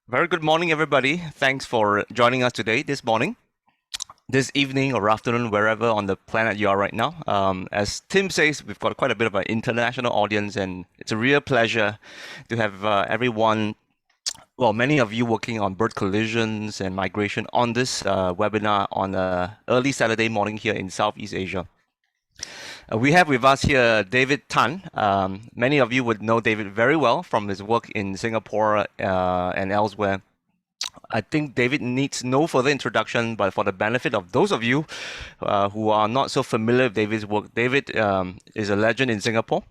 Very good morning, everybody. Thanks for joining us today, this morning, this evening, or afternoon, wherever on the planet you are right now. As Tim says, we've got quite a bit of an international audience, and it's a real pleasure to have everyone, well, many of you working on bird collisions and migration on this webinar on early Saturday morning here in Southeast Asia. We have with us here David Tan. Many of you would know David very well from his work in Singapore and elsewhere. I think David needs no further introduction, but for the benefit of those of you who are not so familiar with David's work, David is a legend in Singapore.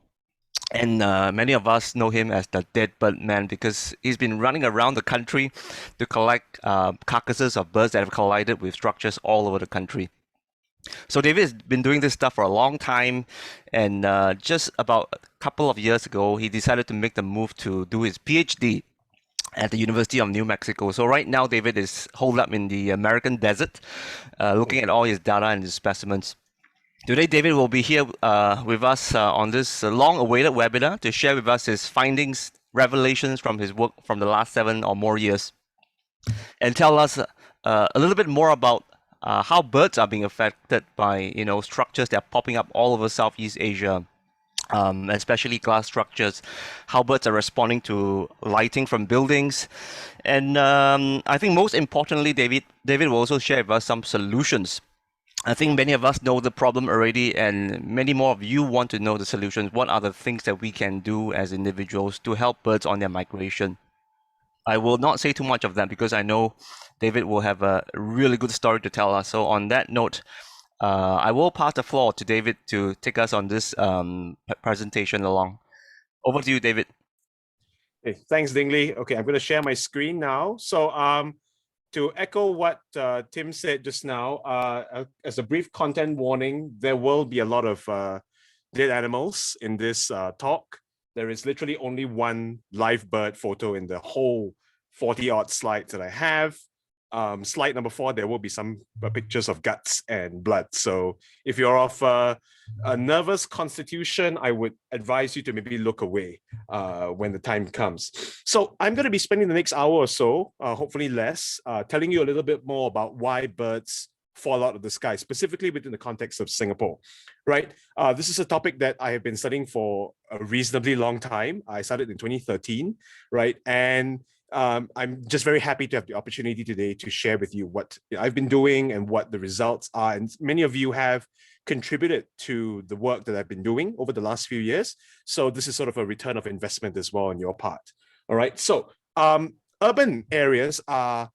And many of us know him as the Dead Bird Man because he's been running around the country to collect carcasses of birds that have collided with structures all over the country. So David has been doing this stuff for a long time, and just about a couple of years ago, he decided to make the move to do his PhD at the University of New Mexico. So right now, David is holed up in the American desert, looking at all his data and his specimens. Today, David will be here with us on this long-awaited webinar to share with us his findings, revelations from his work from the last 7 or more years, and tell us a little bit more about how birds are being affected by structures that are popping up all over Southeast Asia. Especially glass structures, how birds are responding to lighting from buildings. And I think most importantly, David will also share with us some solutions. I think many of us know the problem already, and many more of you want to know the solutions. What are the things that we can do as individuals to help birds on their migration? I will not say too much of that because I know David will have a really good story to tell us. So on that note, I will pass the floor to David to take us on this presentation along. Over to you, David. Hey, thanks, Dingley. Okay, I'm going to share my screen now. So to echo what Tim said just now, as a brief content warning, there will be a lot of dead animals in this talk. There is literally only one live bird photo in the whole 40-odd slides that I have. Slide number 4, there will be some pictures of guts and blood. So if you're of a nervous constitution, I would advise you to maybe look away when the time comes. So I'm going to be spending the next hour or so, hopefully less, telling you a little bit more about why birds fall out of the sky, specifically within the context of Singapore, right? This is a topic that I have been studying for a reasonably long time. I started in 2013, right? And I'm just very happy to have the opportunity today to share with you what I've been doing and what the results are. And many of you have contributed to the work that I've been doing over the last few years. So this is sort of a return of investment as well on your part. All right. So urban areas are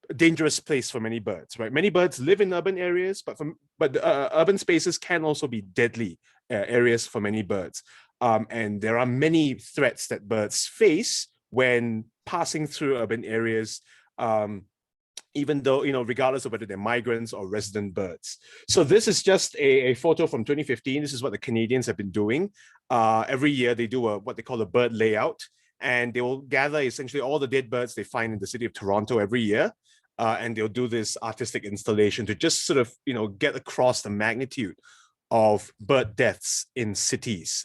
a dangerous place for many birds, right? Many birds live in urban areas, but urban spaces can also be deadly areas for many birds. And there are many threats that birds face when passing through urban areas, even though, regardless of whether they're migrants or resident birds. So this is just a photo from 2015. This is what the Canadians have been doing. Every year they do what they call a bird layout, and they will gather essentially all the dead birds they find in the city of Toronto every year. And they'll do this artistic installation to just sort of, get across the magnitude of bird deaths in cities,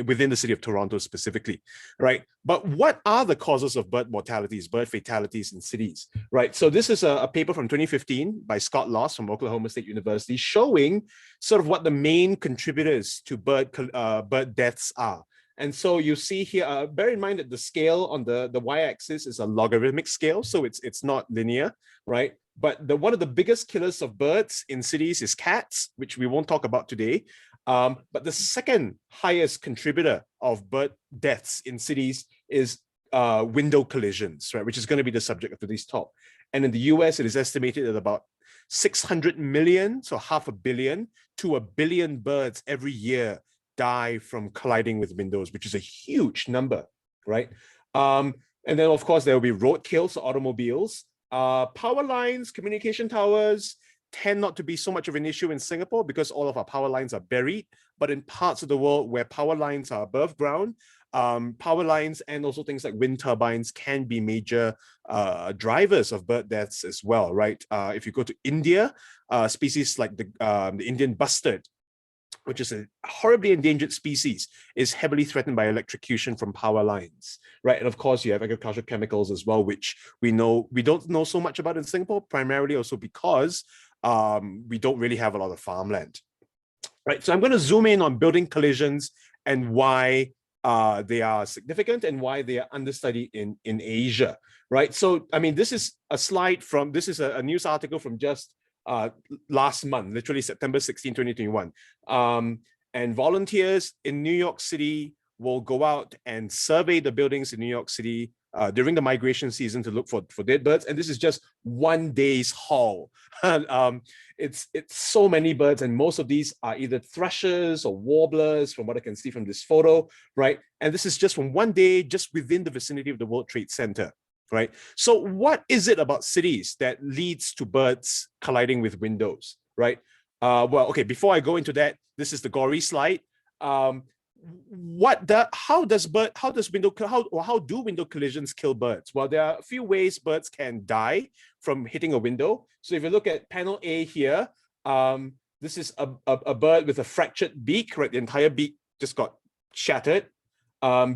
within the city of Toronto specifically, right? But what are the causes of bird mortalities, bird fatalities in cities, right? So this is a paper from 2015 by Scott Loss from Oklahoma State University showing sort of what the main contributors to bird deaths are. And so you see here, bear in mind that the scale on the y-axis is a logarithmic scale, so it's not linear, right? But one of the biggest killers of birds in cities is cats, which we won't talk about today. But the second highest contributor of bird deaths in cities is window collisions, right? Which is going to be the subject of today's talk. And in the US, it is estimated that about 600 million, so 500 million to 1 billion birds every year die from colliding with windows, which is a huge number, right? And then, of course, there will be roadkill, so automobiles. Power lines, communication towers tend not to be so much of an issue in Singapore because all of our power lines are buried. But in parts of the world where power lines are above ground, power lines and also things like wind turbines can be major drivers of bird deaths as well, right? If you go to India, species like the Indian bustard which is a horribly endangered species, is heavily threatened by electrocution from power lines, right? And of course, you have agricultural chemicals as well, which we don't know so much about in Singapore, primarily also because we don't really have a lot of farmland, right? So I'm going to zoom in on building collisions and why they are significant and why they are understudied in Asia, right? So, I mean, this is a slide from, this is a news article from just last month, literally September 16, 2021. And volunteers in New York City will go out and survey the buildings in New York City during the migration season to look for dead birds. And this is just one day's haul. It's so many birds, and most of these are either thrushes or warblers, from what I can see from this photo, right? And this is just from one day, just within the vicinity of the World Trade Center, right? So what is it about cities that leads to birds colliding with windows, right? Well, okay, before I go into that, this is the gory slide. How do window collisions kill birds? Well, there are a few ways birds can die from hitting a window. So if you look at panel A here, this is a bird with a fractured beak, right? The entire beak just got shattered.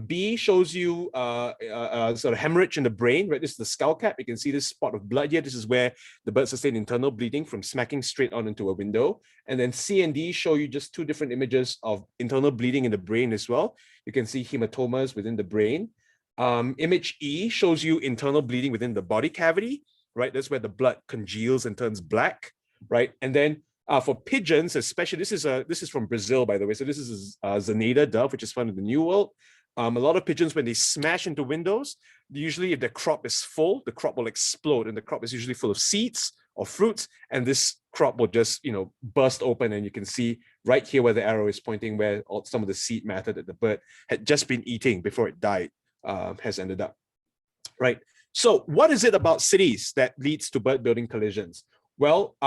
B shows you sort of hemorrhage in the brain, right? This is the skull cap. You can see this spot of blood here. This is where the bird sustained internal bleeding from smacking straight on into a window. And then C and D show you just two different images of internal bleeding in the brain as well. You can see hematomas within the brain. Image E shows you internal bleeding within the body cavity, right? That's where the blood congeals and turns black, right? And then for pigeons, especially, this is from Brazil, by the way. So this is a Zaneda dove, which is found in the New World. A lot of pigeons, when they smash into windows, usually if the crop is full, the crop will explode, and the crop is usually full of seeds or fruits, and this crop will just, burst open, and you can see right here where the arrow is pointing, where some of the seed matter that the bird had just been eating before it died has ended up, right? So what is it about cities that leads to bird building collisions? Well,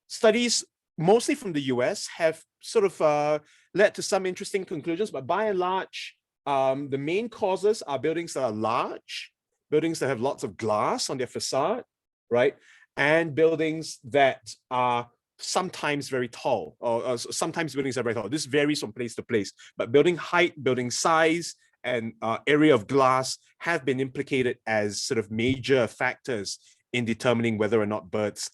studies mostly from the US have sort of led to some interesting conclusions, but by and large, the main causes are buildings that are large, buildings that have lots of glass on their facade, right? And buildings that are sometimes very tall, or sometimes buildings are very tall. This varies from place to place, but building height, building size, and area of glass have been implicated as sort of major factors in determining whether or not birds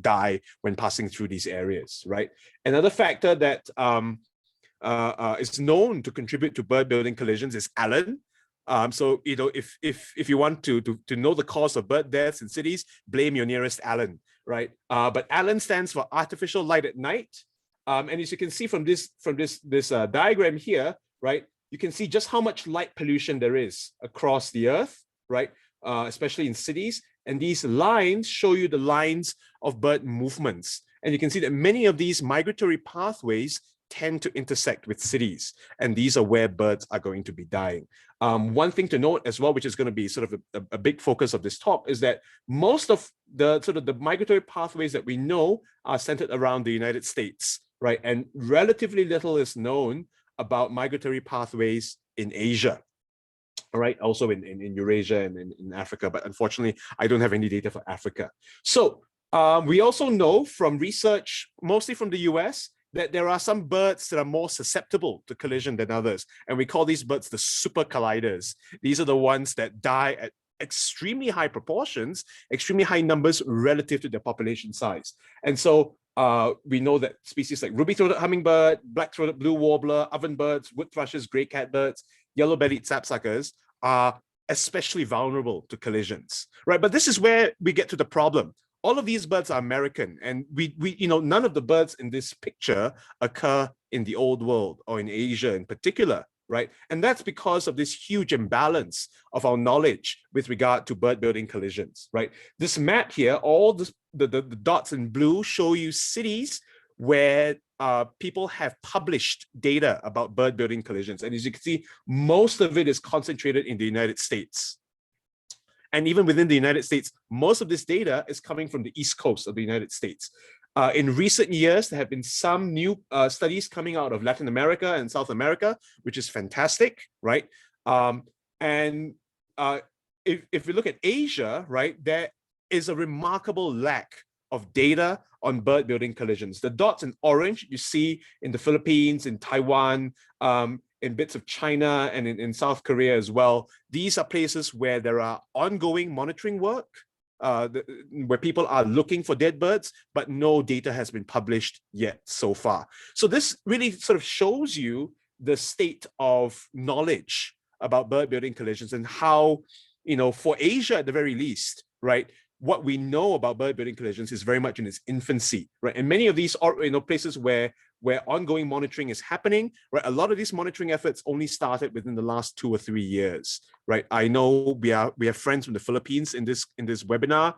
die when passing through these areas, right? Another factor that is known to contribute to bird building collisions is Allen. So if you want to know the cause of bird deaths in cities, blame your nearest Allen, right? But Allen stands for artificial light at night, and as you can see from this diagram here, right, you can see just how much light pollution there is across the earth, right? Especially in cities. And these lines show you the lines of bird movements. And you can see that many of these migratory pathways tend to intersect with cities. And these are where birds are going to be dying. One thing to note as well, which is going to be sort of a big focus of this talk, is that most of the migratory pathways that we know are centered around the United States, right? And relatively little is known about migratory pathways in Asia. All right, also in Eurasia and in Africa, but unfortunately, I don't have any data for Africa. So we also know from research, mostly from the US, that there are some birds that are more susceptible to collision than others. And we call these birds the Supercolliders. These are the ones that die at extremely high proportions, extremely high numbers relative to their population size. And so we know that species like ruby-throated hummingbird, black-throated blue warbler, ovenbirds, wood thrushes, gray catbirds, yellow-bellied sapsuckers are especially vulnerable to collisions, right? But this is where we get to the problem. All of these birds are American, and we none of the birds in this picture occur in the old world or in Asia in particular, right? And that's because of this huge imbalance of our knowledge with regard to bird building collisions, right? This map here, all the dots in blue show you cities where people have published data about bird building collisions. And as you can see, most of it is concentrated in the United States. And even within the United States, most of this data is coming from the East Coast of the United States. In recent years, there have been some new studies coming out of Latin America and South America, which is fantastic, right? If we look at Asia, right, there is a remarkable lack of data on bird building collisions. The dots in orange you see in the Philippines, in Taiwan, in bits of China, and in South Korea as well. These are places where there are ongoing monitoring work, where people are looking for dead birds, but no data has been published yet so far. So this really sort of shows you the state of knowledge about bird building collisions and how, for Asia at the very least, right, what we know about bird building collisions is very much in its infancy, right? And many of these are, places where ongoing monitoring is happening, right? A lot of these monitoring efforts only started within the last 2 or 3 years, right? I know we have friends from the Philippines in this webinar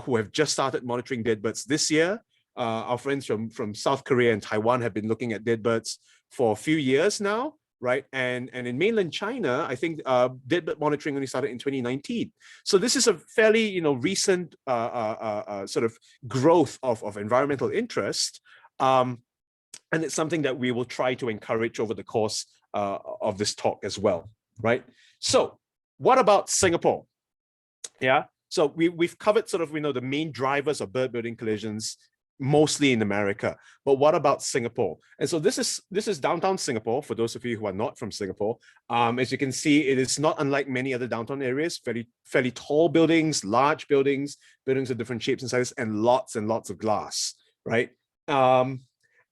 who have just started monitoring dead birds this year. Our friends from South Korea and Taiwan have been looking at dead birds for a few years now, right? And in mainland China, I think dead bird monitoring only started in 2019. So this is a fairly recent sort of growth of environmental interest, and it's something that we will try to encourage over the course of this talk as well, right? So what about Singapore? Yeah, so we've covered sort of the main drivers of bird building collisions, mostly in America. But what about Singapore? And so this is downtown Singapore, for those of you who are not from Singapore. As you can see, it is not unlike many other downtown areas, fairly tall buildings, large buildings of different shapes and sizes, and lots of glass, right?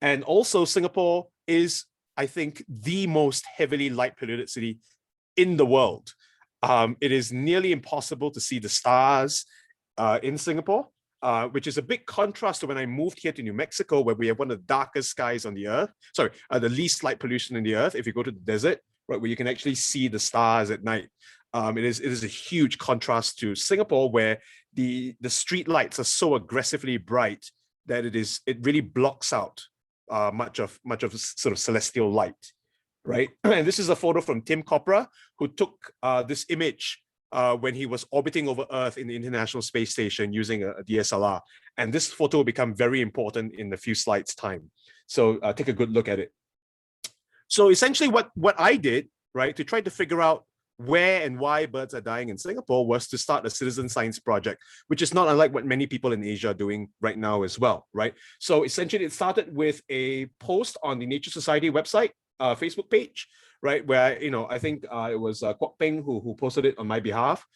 And also Singapore is, I think, the most heavily light polluted city in the world. It is nearly impossible to see the stars in Singapore. Which is a big contrast to when I moved here to New Mexico, where we have one of the darkest skies on the earth. Sorry, the least light pollution in the earth. If you go to the desert, right, where you can actually see the stars at night. It is a huge contrast to Singapore, where the street lights are so aggressively bright that it really blocks out much of sort of celestial light, right? And this is a photo from Tim Copra, who took this image when he was orbiting over Earth in the International Space Station using a DSLR. And this photo will become very important in a few slides' time. So take a good look at it. So essentially what I did, right, to try to figure out where and why birds are dying in Singapore was to start a citizen science project, which is not unlike what many people in Asia are doing right now as well, right? So essentially it started with a post on the Nature Society website, Facebook page, right, where I think it was Kwok Peng who posted it on my behalf.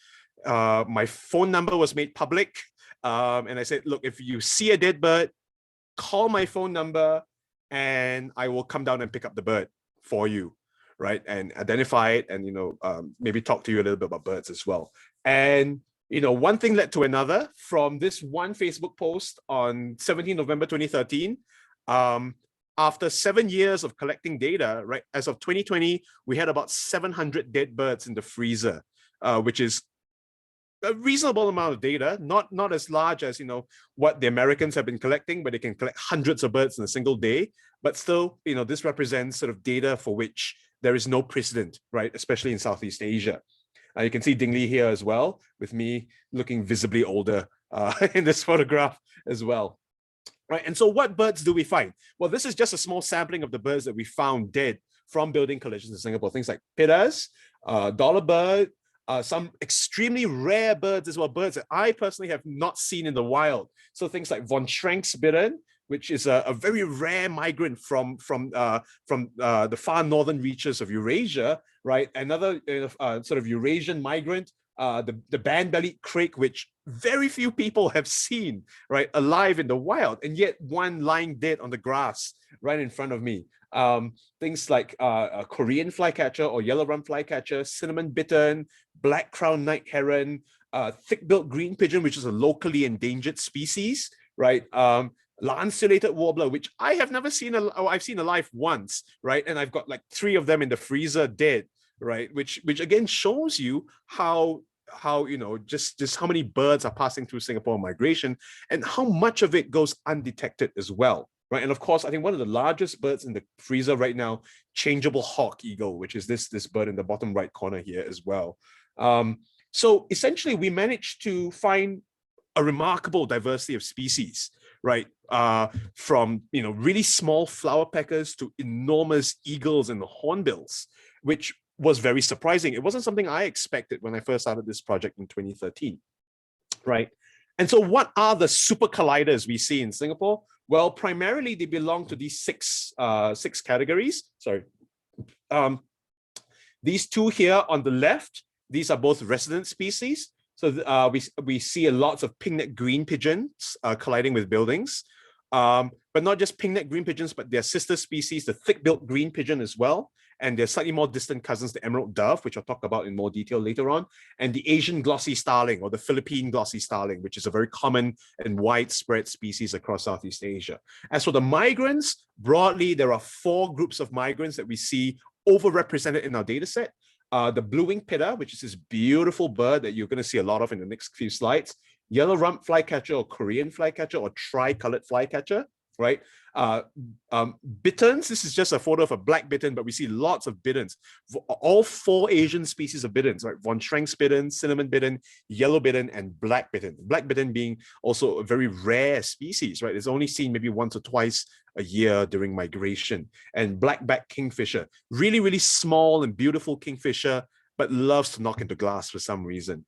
My phone number was made public, and I said, look, if you see a dead bird, call my phone number and I will come down and pick up the bird for you, right, and identify it, and maybe talk to you a little bit about birds as well. And one thing led to another. From this one Facebook post on 17 November 2013, after 7 years of collecting data, right, as of 2020, we had about 700 dead birds in the freezer, which is a reasonable amount of data, not as large as what the Americans have been collecting, but they can collect hundreds of birds in a single day. But still, this represents sort of data for which there is no precedent, right, especially in Southeast Asia. You can see Dingley here as well, with me looking visibly older in this photograph as well. Right, and so what birds do we find? Well, this is just a small sampling of the birds that we found dead from building collisions in Singapore. Things like pittas, dollar bird, some extremely rare birds as well, birds that I personally have not seen in the wild. So things like von Schrenk's bittern, which is a very rare migrant from the far northern reaches of Eurasia, right? Another sort of Eurasian migrant, the band-bellied crake, which very few people have seen, right, alive in the wild, and yet one lying dead on the grass right in front of me. Things like a Korean flycatcher or yellow-rump flycatcher, cinnamon bittern, black-crowned night heron, thick-billed green pigeon, which is a locally endangered species, right? Lanceolated warbler, which I have never seen, I've seen alive once, right? And I've got like 3 of them in the freezer dead, right? Which again shows you how just how many birds are passing through Singapore migration, and how much of it goes undetected as well, right? And of course, I think one of the largest birds in the freezer right now, changeable hawk eagle, which is this bird in the bottom right corner here as well. So essentially, we managed to find a remarkable diversity of species, right? From really small flower peckers to enormous eagles and hornbills, which was very surprising. It wasn't something I expected when I first started this project in 2013, right? And so what are the supercolliders we see in Singapore? Well, primarily they belong to these six categories. Sorry. These two here on the left, these are both resident species. So we see lots of pink-necked green pigeons colliding with buildings. But not just pink-necked green pigeons, but their sister species, the thick-billed green pigeon as well. And their slightly more distant cousins, the emerald dove, which I'll talk about in more detail later on, and the Asian glossy starling or the Philippine glossy starling, which is a very common and widespread species across Southeast Asia. As for the migrants, broadly, there are 4 groups of migrants that we see overrepresented in our data set. The blue-winged pitta, which is this beautiful bird that you're going to see a lot of in the next few slides. Yellow rump flycatcher or Korean flycatcher or tri-colored flycatcher, right? Bitterns, this is just a photo of a black bittern, but we see lots of bitterns. All 4 Asian species of bitterns, right? Von Schrenk's bittern, cinnamon bittern, yellow bittern, and black bittern. Black bittern being also a very rare species, right? It's only seen maybe once or twice a year during migration. And black-backed kingfisher, really, really small and beautiful kingfisher, but loves to knock into glass for some reason,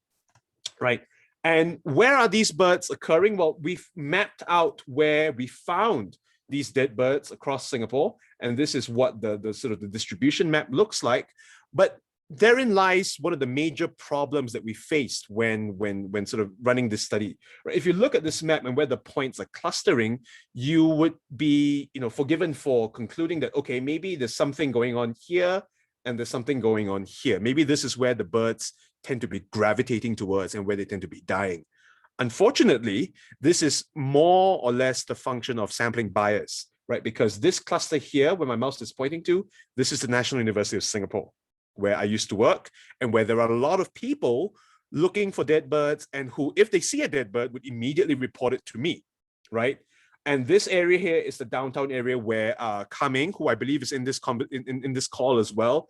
right? And where are these birds occurring? Well, we've mapped out where we found these dead birds across Singapore. And this is what the sort of the distribution map looks like. But therein lies one of the major problems that we faced when sort of running this study. If you look at this map and where the points are clustering, you would be, forgiven for concluding that, okay, maybe there's something going on here and there's something going on here. Maybe this is where the birds tend to be gravitating towards and where they tend to be dying. Unfortunately, this is more or less the function of sampling bias, right? Because this cluster here, where my mouse is pointing to, this is the National University of Singapore, where I used to work, and where there are a lot of people looking for dead birds and who, if they see a dead bird, would immediately report it to me, right? And this area here is the downtown area where Kaming, who I believe is in this call as well,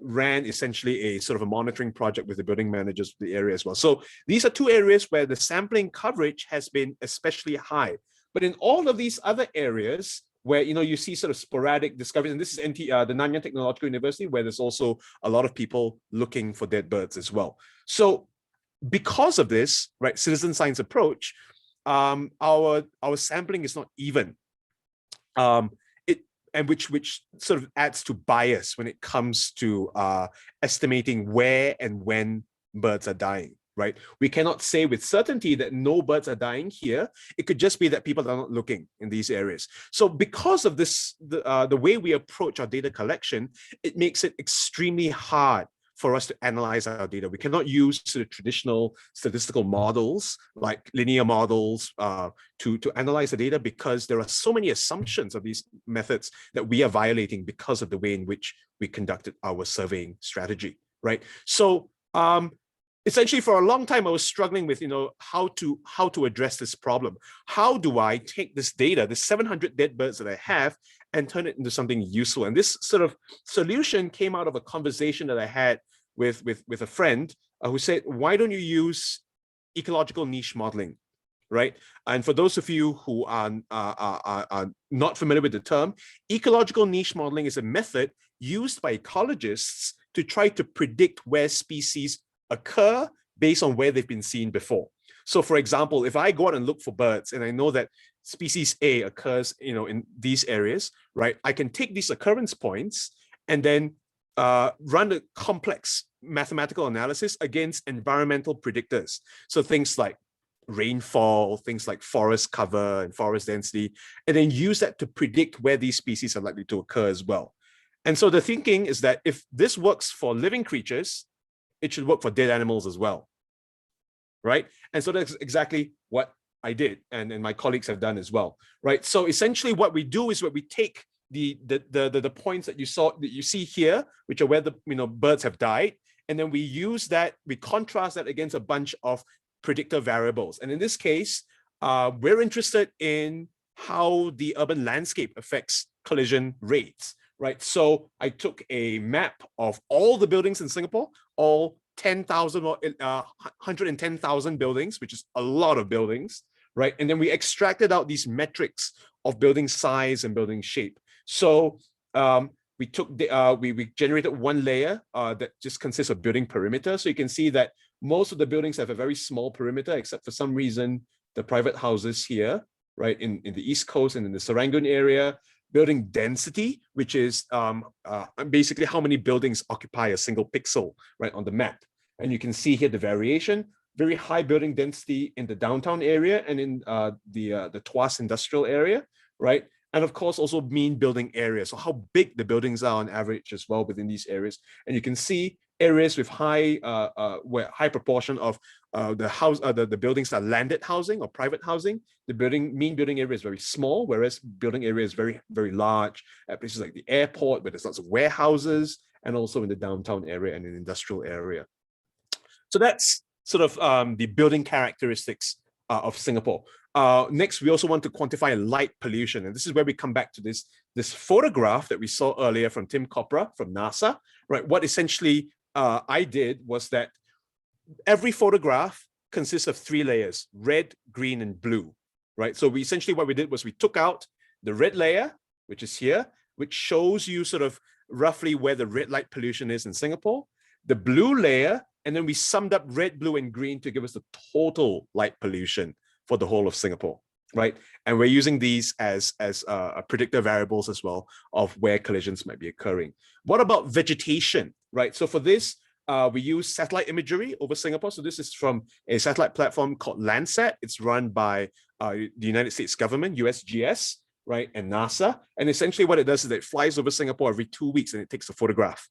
ran essentially a sort of a monitoring project with the building managers of the area as well. So these are 2 areas where the sampling coverage has been especially high. But in all of these other areas where you see sort of sporadic discoveries, and this is the Nanyang Technological University, where there's also a lot of people looking for dead birds as well. So because of this, right, citizen science approach, our sampling is not even, which sort of adds to bias when it comes to estimating where and when birds are dying, right? We cannot say with certainty that no birds are dying here. It could just be that people are not looking in these areas. So because of this, the way we approach our data collection, it makes it extremely hard for us to analyze our data. We cannot use sort of traditional statistical models like linear models to analyze the data, because there are so many assumptions of these methods that we are violating because of the way in which we conducted our surveying strategy, right? So essentially for a long time, I was struggling with, how to address this problem. How do I take this data, the 700 dead birds that I have, and turn it into something useful? And this sort of solution came out of a conversation that I had with a friend who said, why don't you use ecological niche modeling, right? And for those of you who are not familiar with the term, ecological niche modeling is a method used by ecologists to try to predict where species occur based on where they've been seen before. So for example, if I go out and look for birds and I know that species A occurs, in these areas, right? I can take these occurrence points and then run a complex mathematical analysis against environmental predictors. So things like rainfall, things like forest cover and forest density, and then use that to predict where these species are likely to occur as well. And so the thinking is that if this works for living creatures, it should work for dead animals as well, right? And so that's exactly what I did, and my colleagues have done as well, right? So essentially what we do is we take the points that you see here, which are where the birds have died, and then we use that, we contrast that against a bunch of predictor variables. And in this case, we're interested in how the urban landscape affects collision rates, right? So I took a map of all the buildings in Singapore, all 10,000 or 110,000 buildings, which is a lot of buildings, right? And then we extracted out these metrics of building size and building shape. So we generated one layer that just consists of building perimeter. So you can see that Most of the buildings have a very small perimeter, except for some reason, the private houses here, right, in the East Coast and in the Serangoon area. Building density, which is basically how many buildings occupy a single pixel, right, on the map. And you can see here the variation, very high building density in the downtown area and in the Tuas industrial area, right? And of course, also mean building area. So how big the buildings are on average as well within these areas. And you can see areas with high proportion of the buildings are landed housing or private housing. The mean building area is very small, whereas building area is very, very large at places like the airport, where there's lots of warehouses, and also in the downtown area and in the industrial area. So that's sort of the building characteristics of Singapore. Next, we also want to quantify light pollution. And this is where we come back to this photograph that we saw earlier from Tim Kopra from NASA, right? What essentially I did was that every photograph consists of 3 layers, red, green, and blue, right? So what we did was we took out the red layer, which is here, which shows you sort of roughly where the red light pollution is in Singapore, the blue layer, and then we summed up red, blue, and green to give us the total light pollution for the whole of Singapore, right? And we're using these as predictor variables as well of where collisions might be occurring. What about vegetation, right? So for this, we use satellite imagery over Singapore. So this is from a satellite platform called Landsat. It's run by the United States government, USGS, right, and NASA. And essentially what it does is that it flies over Singapore every 2 weeks and it takes a photograph,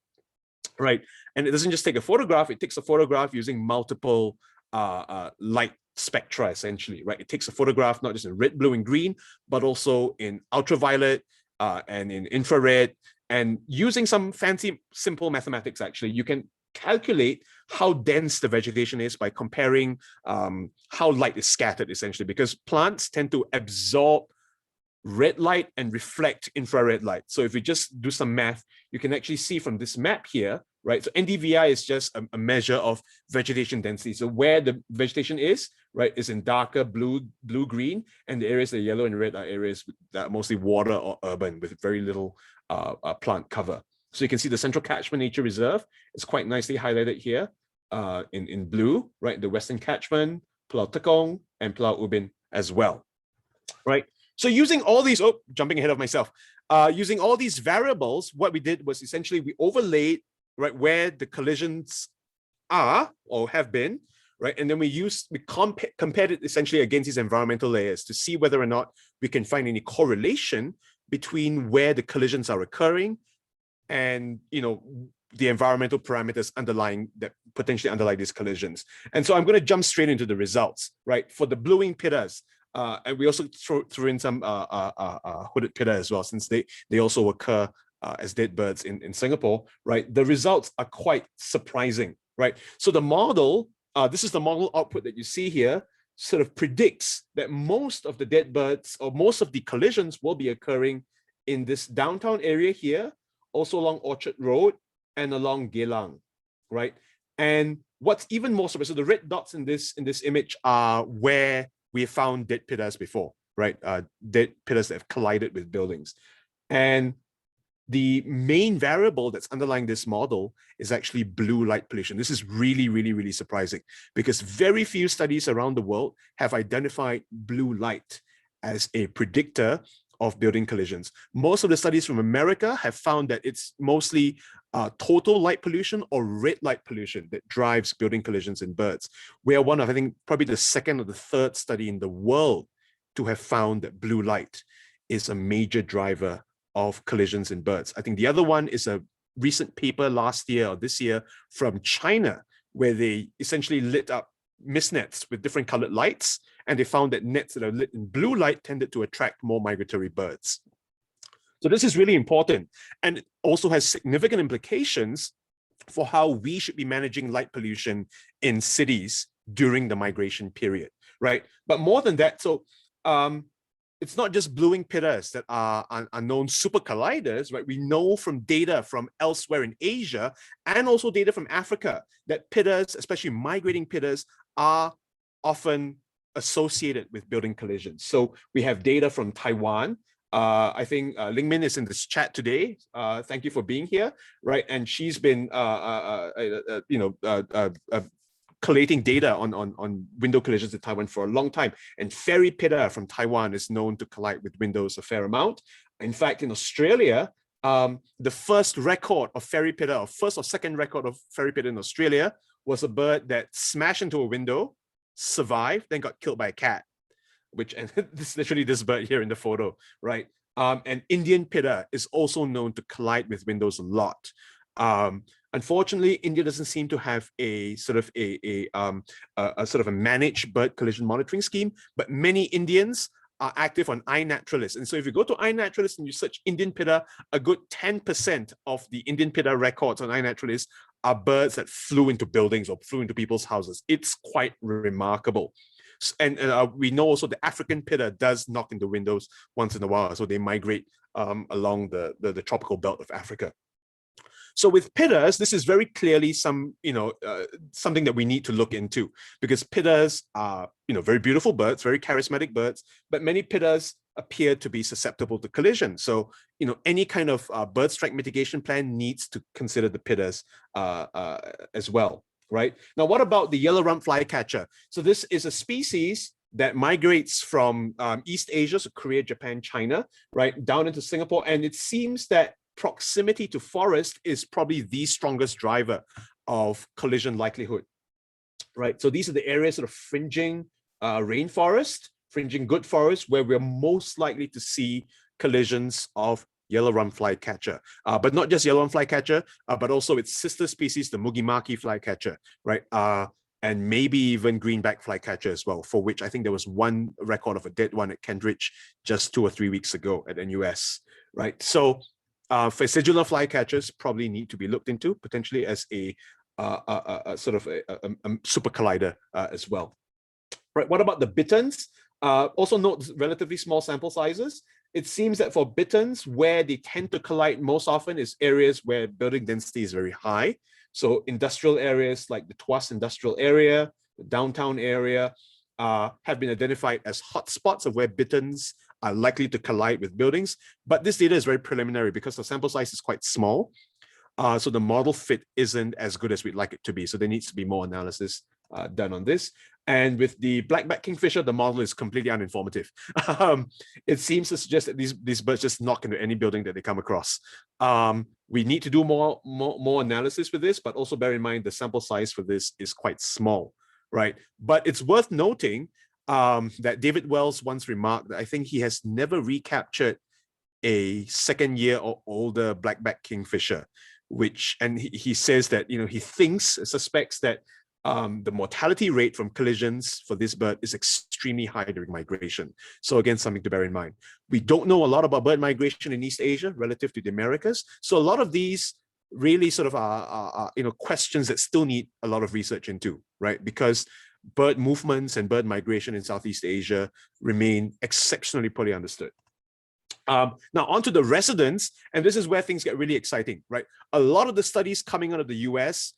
right? And it doesn't just take a photograph, it takes a photograph using multiple light spectra, essentially, right? It takes a photograph not just in red, blue, and green, but also in ultraviolet and in infrared. And using some fancy, simple mathematics, actually, you can calculate how dense the vegetation is by comparing how light is scattered, essentially, because plants tend to absorb red light and reflect infrared light. So if we just do some math, you can actually see from this map here, right? So NDVI is just a measure of vegetation density. So where the vegetation is, right, is in darker blue, green, and the areas that are yellow and red are areas that are mostly water or urban with very little plant cover. So you can see the Central Catchment Nature Reserve is quite nicely highlighted here in blue, right? The Western Catchment, Pulau Tekong, and Pulau Ubin as well, right? So using all these, jumping ahead of myself, using all these variables, what we did was essentially we overlaid, right, where the collisions are or have been, right? And then we compared it essentially against these environmental layers to see whether or not we can find any correlation between where the collisions are occurring and, the environmental parameters that potentially underlie these collisions. And so I'm going to jump straight into the results, right? For the blue wing pittas, and we also threw in some hooded pitta as well, since they also occur as dead birds in Singapore, right? The results are quite surprising, right? So the model, this is the model output that you see here, sort of predicts that most of the dead birds or most of the collisions will be occurring in this downtown area here, also along Orchard Road and along Geylang, right? And what's even more surprising, so the red dots in this image are where we have found dead pittas before, right? Dead pittas that have collided with buildings. And the main variable that's underlying this model is actually blue light pollution. This is really, really, really surprising because very few studies around the world have identified blue light as a predictor of building collisions. Most of the studies from America have found that it's mostly total light pollution or red light pollution that drives building collisions in birds. We are one of, I think, probably the second or the third study in the world to have found that blue light is a major driver of collisions in birds. I think the other one is a recent paper last year or this year from China, where they essentially lit up mist nets with different colored lights, and they found that nets that are lit in blue light tended to attract more migratory birds. So this is really important, and it also has significant implications for how we should be managing light pollution in cities during the migration period, right? But more than that, so it's not just blue-winged pittas that are known supercolliders, right? We know from data from elsewhere in Asia and also data from Africa that pittas, especially migrating pittas, are often associated with building collisions. So we have data from Taiwan. I think Ling Min is in this chat today. Thank you for being here, right? And she's been, collating data on window collisions in Taiwan for a long time. And fairy pitta from Taiwan is known to collide with windows a fair amount. In fact, in Australia, the first record of fairy pitta, or first or second record of fairy pitta in Australia, was a bird that smashed into a window, survived, then got killed by a cat, and this is literally this bird here in the photo, right? And Indian pitta is also known to collide with windows a lot. Unfortunately, India doesn't seem to have a sort of a managed bird collision monitoring scheme, but many Indians are active on iNaturalist. And so if you go to iNaturalist and you search Indian pitta, a good 10% of the Indian pitta records on iNaturalist are birds that flew into buildings or flew into people's houses. It's quite remarkable. And we know also the African pitta does knock into windows once in a while. So they migrate along the tropical belt of Africa. So with pittas, this is very clearly something that we need to look into, because pittas are, very beautiful birds, very charismatic birds, but many pittas appear to be susceptible to collision. So, any kind of bird strike mitigation plan needs to consider the pittas as well, right? Now, what about the yellow-rumped flycatcher? So this is a species that migrates from East Asia, so Korea, Japan, China, right, down into Singapore. And it seems that proximity to forest is probably the strongest driver of collision likelihood, right? So these are the areas sort of fringing rainforest, fringing good forest, where we're most likely to see collisions of yellow-rumped flycatcher, but not just yellow-rumped flycatcher, but also its sister species, the Mugimaki flycatcher, right? And maybe even greenback flycatcher as well, for which I think there was one record of a dead one at Kentridge just 2 or 3 weeks ago at NUS, right? So fascicular flycatchers probably need to be looked into, potentially as a sort of a super collider as well. Right, what about the bitterns? Also note relatively small sample sizes. It seems that for bitterns, where they tend to collide most often is areas where building density is very high. So industrial areas like the Tuas industrial area, the downtown area, have been identified as hotspots of where bitterns are likely to collide with buildings. But this data is very preliminary because the sample size is quite small. So the model fit isn't as good as we'd like it to be. So there needs to be more analysis done on this. And with the blackback kingfisher, the model is completely uninformative. It seems to suggest that these birds just knock into any building that they come across. We need to do more analysis with this, but also bear in mind the sample size for this is quite small, right? But it's worth noting that David Wells once remarked that I think he has never recaptured a second year or older blackback kingfisher, and he says that, he suspects that the mortality rate from collisions for this bird is extremely high during migration. So again, something to bear in mind. We don't know a lot about bird migration in East Asia relative to the Americas. So a lot of these really sort of are questions that still need a lot of research into, right? Because bird movements and bird migration in Southeast Asia remain exceptionally poorly understood. Now onto the residents, and this is where things get really exciting, right? A lot of the studies coming out of the US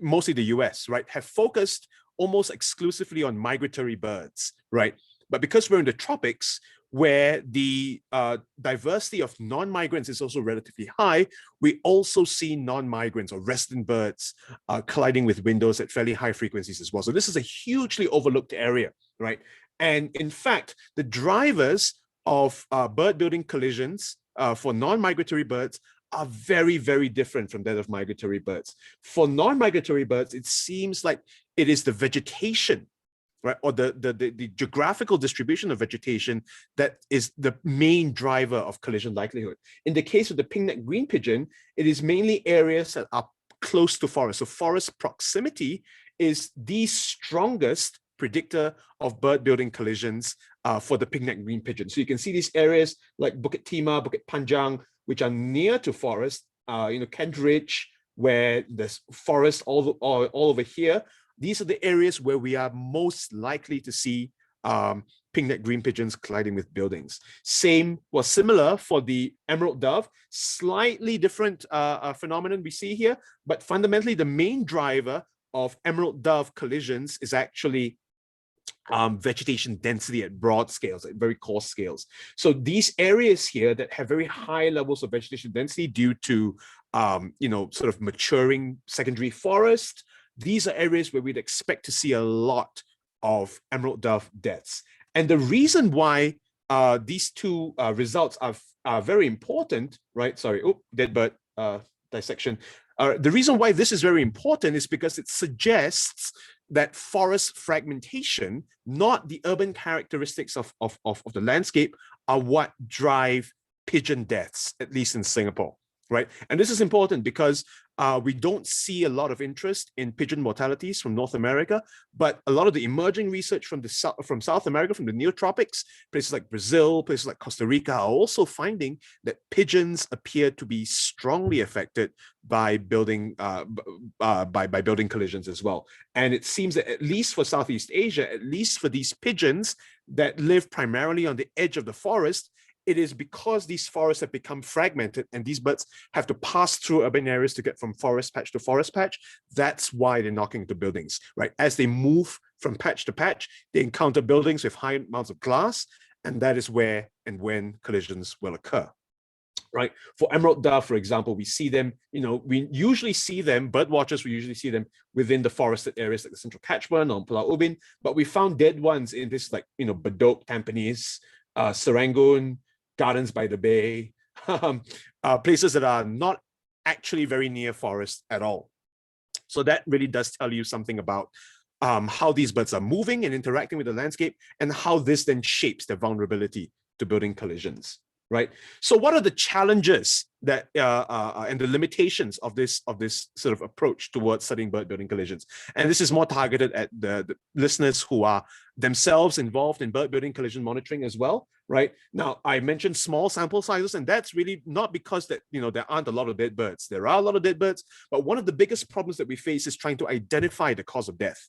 mostly the US, right, have focused almost exclusively on migratory birds, right? But because we're in the tropics, where the diversity of non-migrants is also relatively high, we also see non-migrants or resident birds colliding with windows at fairly high frequencies as well. So this is a hugely overlooked area, right? And in fact, the drivers of bird building collisions for non-migratory birds are very, very different from that of migratory birds. For non-migratory birds, it seems like it is the vegetation, right, or the geographical distribution of vegetation that is the main driver of collision likelihood. In the case of the pink-necked green pigeon, it is mainly areas that are close to forest. So forest proximity is the strongest predictor of bird building collisions for the pink-necked green pigeon. So you can see these areas like Bukit Timah, Bukit Panjang, which are near to forest, Kentridge, where there's forest all over here. These are the areas where we are most likely to see pink-necked green pigeons colliding with buildings. Similar for the emerald dove, slightly different phenomenon we see here, but fundamentally the main driver of emerald dove collisions is actually vegetation density at broad scales, at very coarse scales. So these areas here that have very high levels of vegetation density due to, sort of maturing secondary forest, these are areas where we'd expect to see a lot of emerald dove deaths. And the reason why these two results are very important, right? Sorry, dead bird dissection. The reason why this is very important is because it suggests that forest fragmentation, not the urban characteristics of the landscape, are what drive pigeon deaths, at least in Singapore, right? And this is important because we don't see a lot of interest in pigeon mortalities from North America, but a lot of the emerging research from South America, from the neotropics, places like Brazil, places like Costa Rica, are also finding that pigeons appear to be strongly affected by building building collisions as well. And it seems that at least for Southeast Asia, at least for these pigeons that live primarily on the edge of the forest, it is because these forests have become fragmented and these birds have to pass through urban areas to get from forest patch to forest patch. That's why they're knocking into buildings, right? As they move from patch to patch, they encounter buildings with high amounts of glass, and that is where and when collisions will occur, right? For emerald dove, for example, we see them, we usually see them, bird watchers, we usually see them within the forested areas like the Central Catchment or Pulau Ubin, but we found dead ones in this Bedok, Tampines, Serangoon, Gardens by the Bay, places that are not actually very near forest at all. So that really does tell you something about how these birds are moving and interacting with the landscape and how this then shapes their vulnerability to building collisions, right? So what are the challenges that and the limitations of this sort of approach towards studying bird building collisions? And this is more targeted at the listeners who are themselves involved in bird building collision monitoring as well, right? Now, I mentioned small sample sizes, and that's really not because that there aren't a lot of dead birds. There are a lot of dead birds, but one of the biggest problems that we face is trying to identify the cause of death.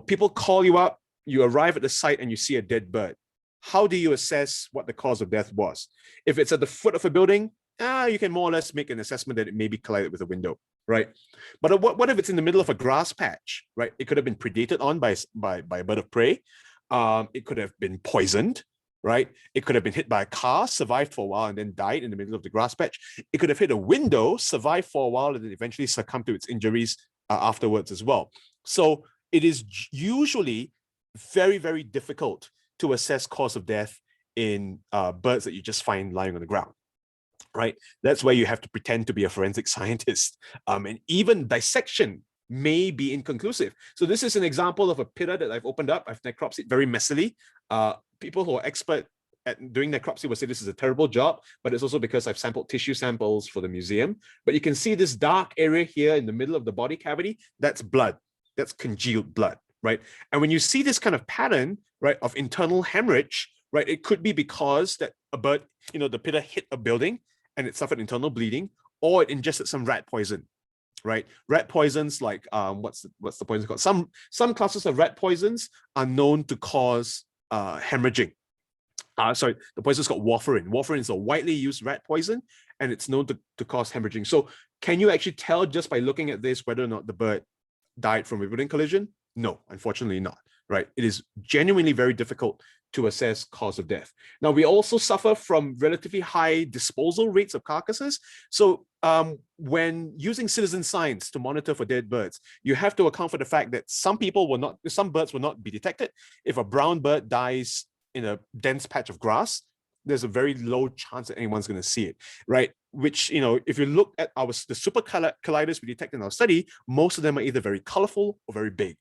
People call you up, you arrive at the site and you see a dead bird. How do you assess what the cause of death was? If it's at the foot of a building, you can more or less make an assessment that it may be collided with a window, right? But what if it's in the middle of a grass patch, right? It could have been predated on by a bird of prey. It could have been poisoned, right? It could have been hit by a car, survived for a while, and then died in the middle of the grass patch. It could have hit a window, survived for a while, and then eventually succumbed to its injuries afterwards as well. So it is usually very, very difficult to assess cause of death in birds that you just find lying on the ground, right? That's where you have to pretend to be a forensic scientist. And even dissection may be inconclusive. So this is an example of a pitta that I've opened up. I've necropsied very messily. People who are expert at doing necropsy will say this is a terrible job, but it's also because I've sampled tissue samples for the museum. But you can see this dark area here in the middle of the body cavity. That's blood. That's congealed blood, right? And when you see this kind of pattern, right, of internal hemorrhage, right, it could be because that a bird, the pitta hit a building and it suffered internal bleeding, or it ingested some rat poison, right? Rat poisons, like what's the poison called? Some classes of rat poisons are known to cause hemorrhaging. Sorry, the poison is called warfarin. Warfarin is a widely used rat poison, and it's known to cause hemorrhaging. So can you actually tell just by looking at this whether or not the bird died from a building collision? No, unfortunately not, right? It is genuinely very difficult to assess cause of death. Now, we also suffer from relatively high disposal rates of carcasses. So when using citizen science to monitor for dead birds, you have to account for the fact that some birds will not be detected. If a brown bird dies in a dense patch of grass, there's a very low chance that anyone's going to see it, right? Which, if you look at the supercolliders we detect in our study, most of them are either very colorful or very big,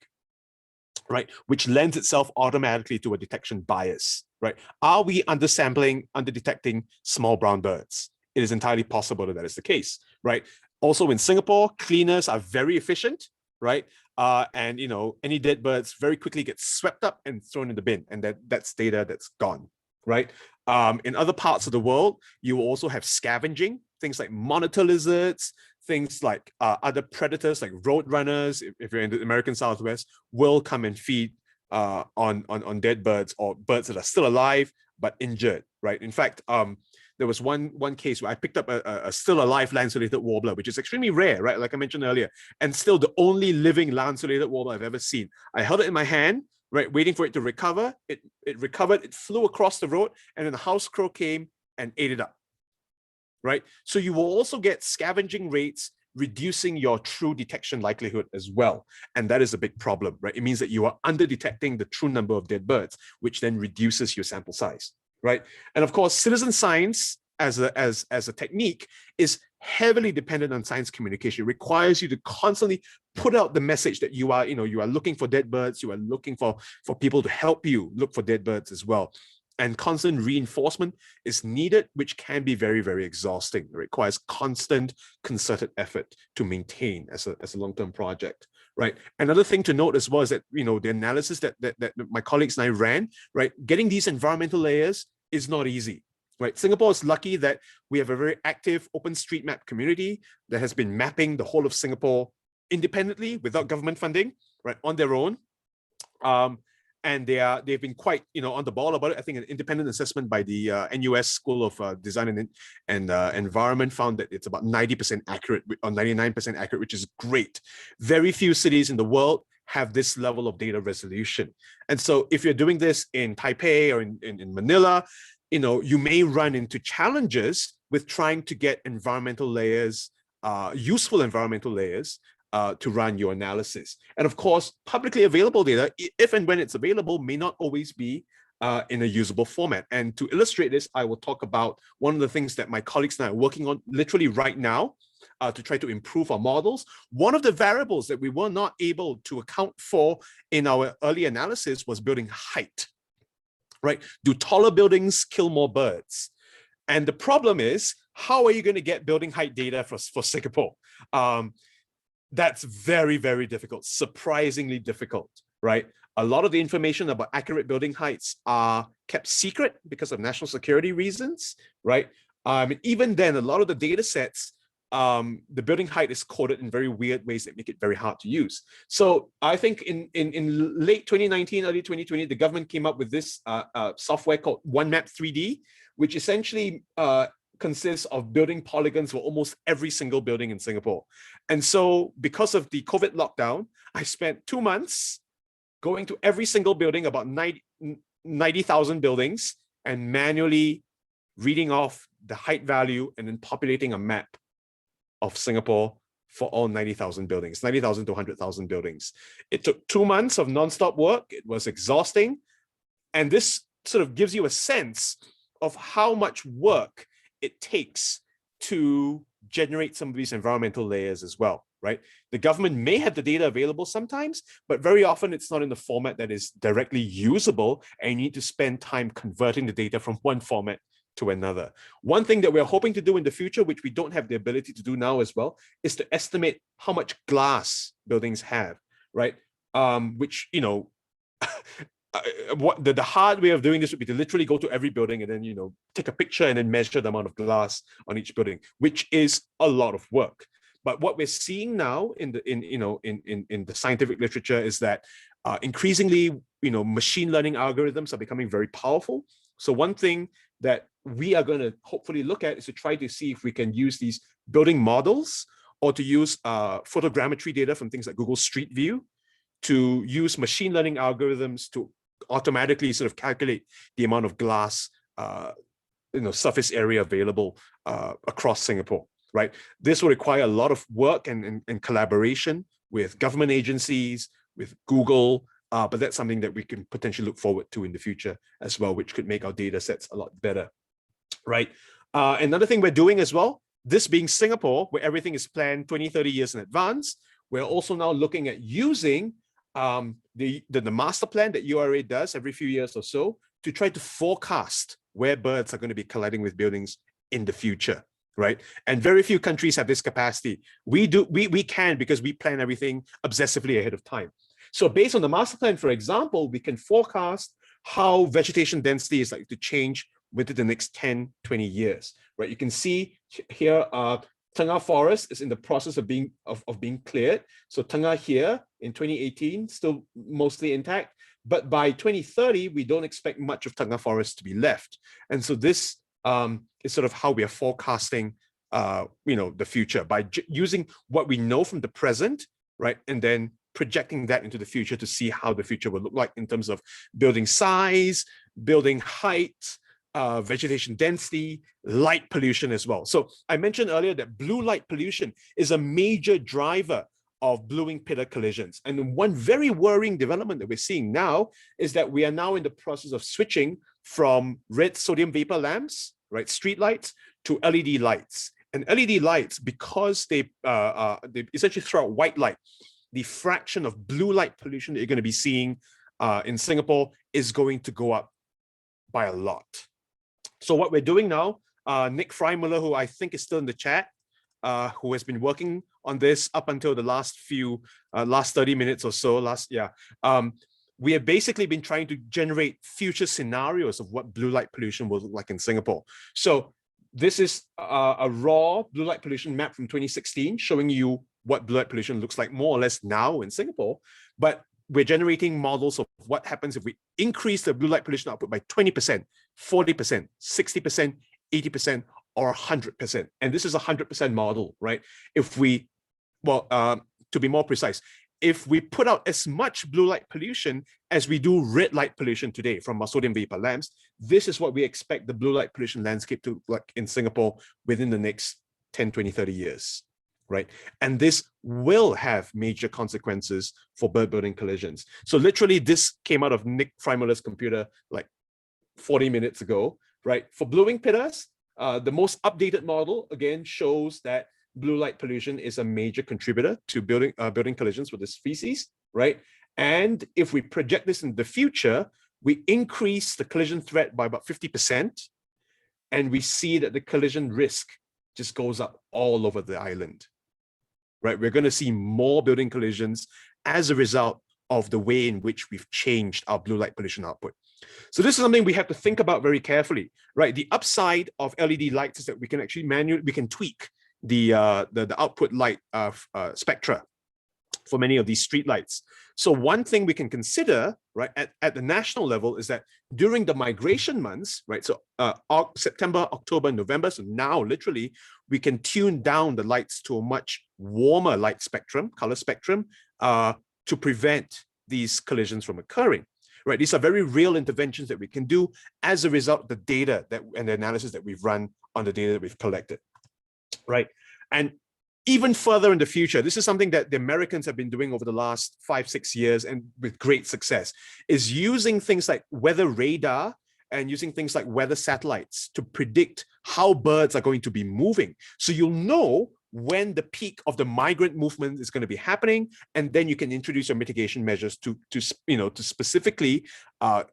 right? Which lends itself automatically to a detection bias, right? Are we undersampling, underdetecting small brown birds? It is entirely possible that is the case, right? Also in Singapore, cleaners are very efficient, right? And any dead birds very quickly get swept up and thrown in the bin, and that's data that's gone, right? In other parts of the world, you will also have scavenging, things like monitor lizards, things like other predators like roadrunners, if you're in the American Southwest, will come and feed on dead birds or birds that are still alive but injured, right? In fact, there was one case where I picked up a still alive lanceolated warbler, which is extremely rare, right? Like I mentioned earlier, and still the only living lanceolated warbler I've ever seen. I held it in my hand, right, waiting for it to recover. It recovered, it flew across the road, and then a house crow came and ate it up, right? So you will also get scavenging rates reducing your true detection likelihood as well. And that is a big problem, right? It means that you are under detecting the true number of dead birds, which then reduces your sample size, right? And of course, citizen science as a technique is heavily dependent on science communication. It requires you to constantly put out the message that you are looking for dead birds, you are looking for people to help you look for dead birds as well. And constant reinforcement is needed, which can be very, very exhausting. It requires constant concerted effort to maintain as a long-term project, right? Another thing to note as well is that, the analysis that my colleagues and I ran, right? Getting these environmental layers is not easy, right? Singapore is lucky that we have a very active OpenStreetMap community that has been mapping the whole of Singapore independently without government funding, right, on their own. And they've been quite on the ball about it. I think an independent assessment by the NUS School of Design and Environment found that it's about 90% accurate or 99% accurate, which is great. Very few cities in the world have this level of data resolution. And so if you're doing this in Taipei or in Manila, you may run into challenges with trying to get environmental layers, useful environmental layers, to run your analysis. And of course, publicly available data, if and when it's available, may not always be in a usable format. And to illustrate this, I will talk about one of the things that my colleagues and I are working on literally right now to try to improve our models. One of the variables that we were not able to account for in our early analysis was building height, right? Do taller buildings kill more birds? And the problem is, how are you going to get building height data for Singapore? That's very, very difficult, surprisingly difficult, right? A lot of the information about accurate building heights are kept secret because of national security reasons, right? Even then, a lot of the data sets, the building height is coded in very weird ways that make it very hard to use. So I think in late 2019, early 2020, the government came up with this software called OneMap 3D, which essentially consists of building polygons for almost every single building in Singapore. And so because of the COVID lockdown, I spent 2 months going to every single building, about 90,000 buildings, and manually reading off the height value and then populating a map of Singapore for all 90,000 buildings, 90,000 to 100,000 buildings. It took 2 months of nonstop work. It was exhausting. And this sort of gives you a sense of how much work it takes to generate some of these environmental layers as well, right? The government may have the data available sometimes, but very often it's not in the format that is directly usable, and you need to spend time converting the data from one format to another. One thing that we're hoping to do in the future, which we don't have the ability to do now as well, is to estimate how much glass buildings have, right? Which, what the hard way of doing this would be to literally go to every building and then take a picture and then measure the amount of glass on each building, which is a lot of work. But what we're seeing now in the scientific literature is that increasingly machine learning algorithms are becoming very powerful. So one thing that we are going to hopefully look at is to try to see if we can use these building models or to use photogrammetry data from things like Google Street View to use machine learning algorithms to automatically sort of calculate the amount of glass, surface area available across Singapore, right? This will require a lot of work and collaboration with government agencies, with Google, but that's something that we can potentially look forward to in the future as well, which could make our data sets a lot better, right? Another thing we're doing as well, this being Singapore, where everything is planned 20, 30 years in advance, we're also now looking at using the master plan that URA does every few years or so to try to forecast where birds are going to be colliding with buildings in the future, right? And very few countries have this capacity. We can, because we plan everything obsessively ahead of time. So based on the master plan, for example, we can forecast how vegetation density is likely to change within the next 10, 20 years, right? You can see here, Tengah Forest is in the process of being cleared. So Tengah here in 2018, still mostly intact, but by 2030, we don't expect much of Tengah Forest to be left. And so this is sort of how we are forecasting, the future by using what we know from the present, right? And then projecting that into the future to see how the future will look like in terms of building size, building height, vegetation density, light pollution as well. So I mentioned earlier that blue light pollution is a major driver of blue-wing pitter collisions. And one very worrying development that we're seeing now is that we are now in the process of switching from red sodium vapor lamps, right, street lights, to LED lights. And LED lights, because they essentially throw out white light, the fraction of blue light pollution that you're going to be seeing in Singapore is going to go up by a lot. So what we're doing now, Nick Freimuller, who I think is still in the chat, who has been working on this up until the last 30 minutes or so, we have basically been trying to generate future scenarios of what blue light pollution will look like in Singapore. So this is a raw blue light pollution map from 2016, showing you what blue light pollution looks like more or less now in Singapore. But we're generating models of what happens if we increase the blue light pollution output by 20%, 40%, 60%, 80%, or 100%. And this is a 100% model, right? If we, to be more precise, if we put out as much blue light pollution as we do red light pollution today from our sodium vapor lamps, this is what we expect the blue light pollution landscape to look like in Singapore within the next 10, 20, 30 years, right? And this will have major consequences for bird-building collisions. So literally this came out of Nick Freimuller's computer like 40 minutes ago, right? For blue-wing pitters, the most updated model, again, shows that blue light pollution is a major contributor to building collisions with this species, right? And if we project this in the future, we increase the collision threat by about 50%, and we see that the collision risk just goes up all over the island, right? We're going to see more building collisions as a result of the way in which we've changed our blue light pollution output. So this is something we have to think about very carefully, right? The upside of LED lights is that we can actually we can tweak the output light spectra for many of these street lights. So one thing we can consider, right, at the national level is that during the migration months, right, so September, October, November, so now literally we can tune down the lights to a much warmer light spectrum, color spectrum, to prevent these collisions from occurring. Right, these are very real interventions that we can do as a result of the data and the analysis that we've run on the data that we've collected. Right, and even further in the future, this is something that the Americans have been doing over the last 5-6 years and with great success, is using things like weather radar and using things like weather satellites to predict how birds are going to be moving. So you'll know when the peak of the migrant movement is going to be happening, and then you can introduce your mitigation measures to specifically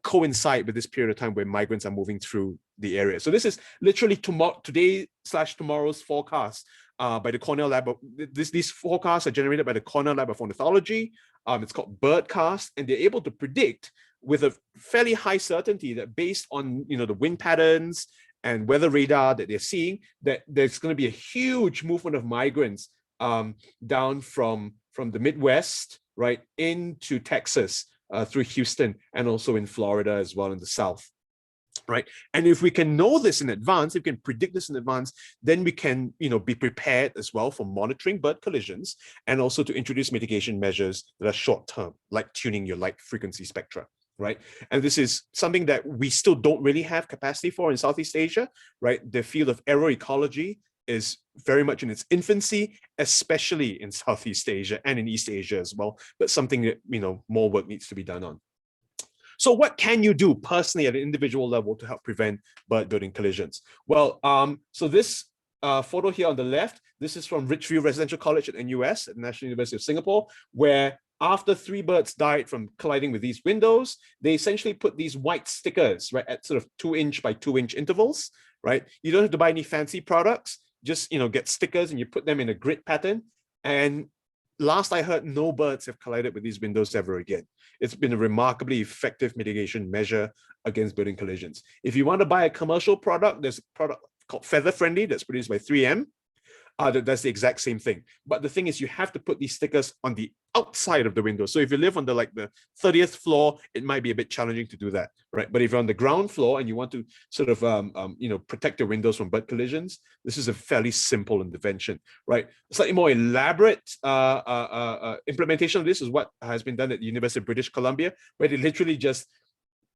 coincide with this period of time where migrants are moving through the area. So this is literally today/tomorrow's forecast by the Cornell Lab. These forecasts are generated by the Cornell Lab of Ornithology. It's called Birdcast, and they're able to predict with a fairly high certainty that based on the wind patterns and weather radar that they're seeing, that there's going to be a huge movement of migrants down from the Midwest, right, into Texas, through Houston, and also in Florida as well in the South, right? And if we can know this in advance, if we can predict this in advance, then we can, be prepared as well for monitoring bird collisions and also to introduce mitigation measures that are short-term, like tuning your light frequency spectra. Right. And this is something that we still don't really have capacity for in Southeast Asia, right? The field of aeroecology is very much in its infancy, especially in Southeast Asia and in East Asia as well, but something that, more work needs to be done on. So what can you do personally at an individual level to help prevent bird building collisions? Well, so this photo here on the left, this is from Ridgeview Residential College at NUS, at the National University of Singapore, where after 3 birds died from colliding with these windows, they essentially put these white stickers, right, at sort of 2-inch by 2-inch intervals, right? You don't have to buy any fancy products, just, get stickers and you put them in a grid pattern. And last I heard, no birds have collided with these windows ever again. It's been a remarkably effective mitigation measure against building collisions. If you want to buy a commercial product, there's a product called Feather Friendly that's produced by 3M. That does the exact same thing. But the thing is, you have to put these stickers on the outside of the window. So if you live on the 30th floor, it might be a bit challenging to do that, right? But if you're on the ground floor and you want to sort of protect your windows from bird collisions, this is a fairly simple intervention, right? Slightly more elaborate implementation of this is what has been done at the University of British Columbia, where they literally just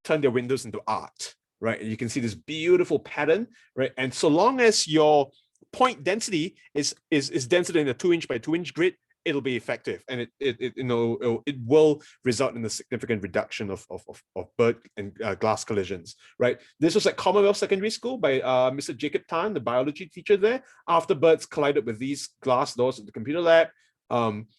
turn their windows into art. right? And you can see this beautiful pattern, right? And so long as your point density is denser than a 2-inch by 2-inch grid, it'll be effective, and it will result in a significant reduction of bird and glass collisions, right? This was at Commonwealth Secondary School by Mr. Jacob Tan, the biology teacher there. After birds collided with these glass doors at the computer lab,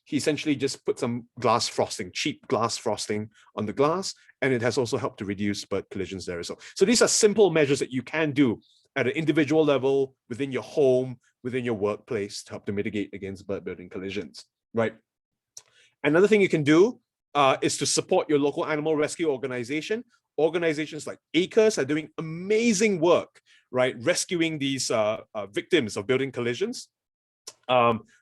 he essentially just put some glass frosting, cheap glass frosting on the glass, and it has also helped to reduce bird collisions there as well. So these are simple measures that you can do at an individual level, within your home, within your workplace, to help to mitigate against bird building collisions, right? Another thing you can do is to support your local animal rescue organization. Organizations like ACRES are doing amazing work, right? Rescuing these victims of building collisions.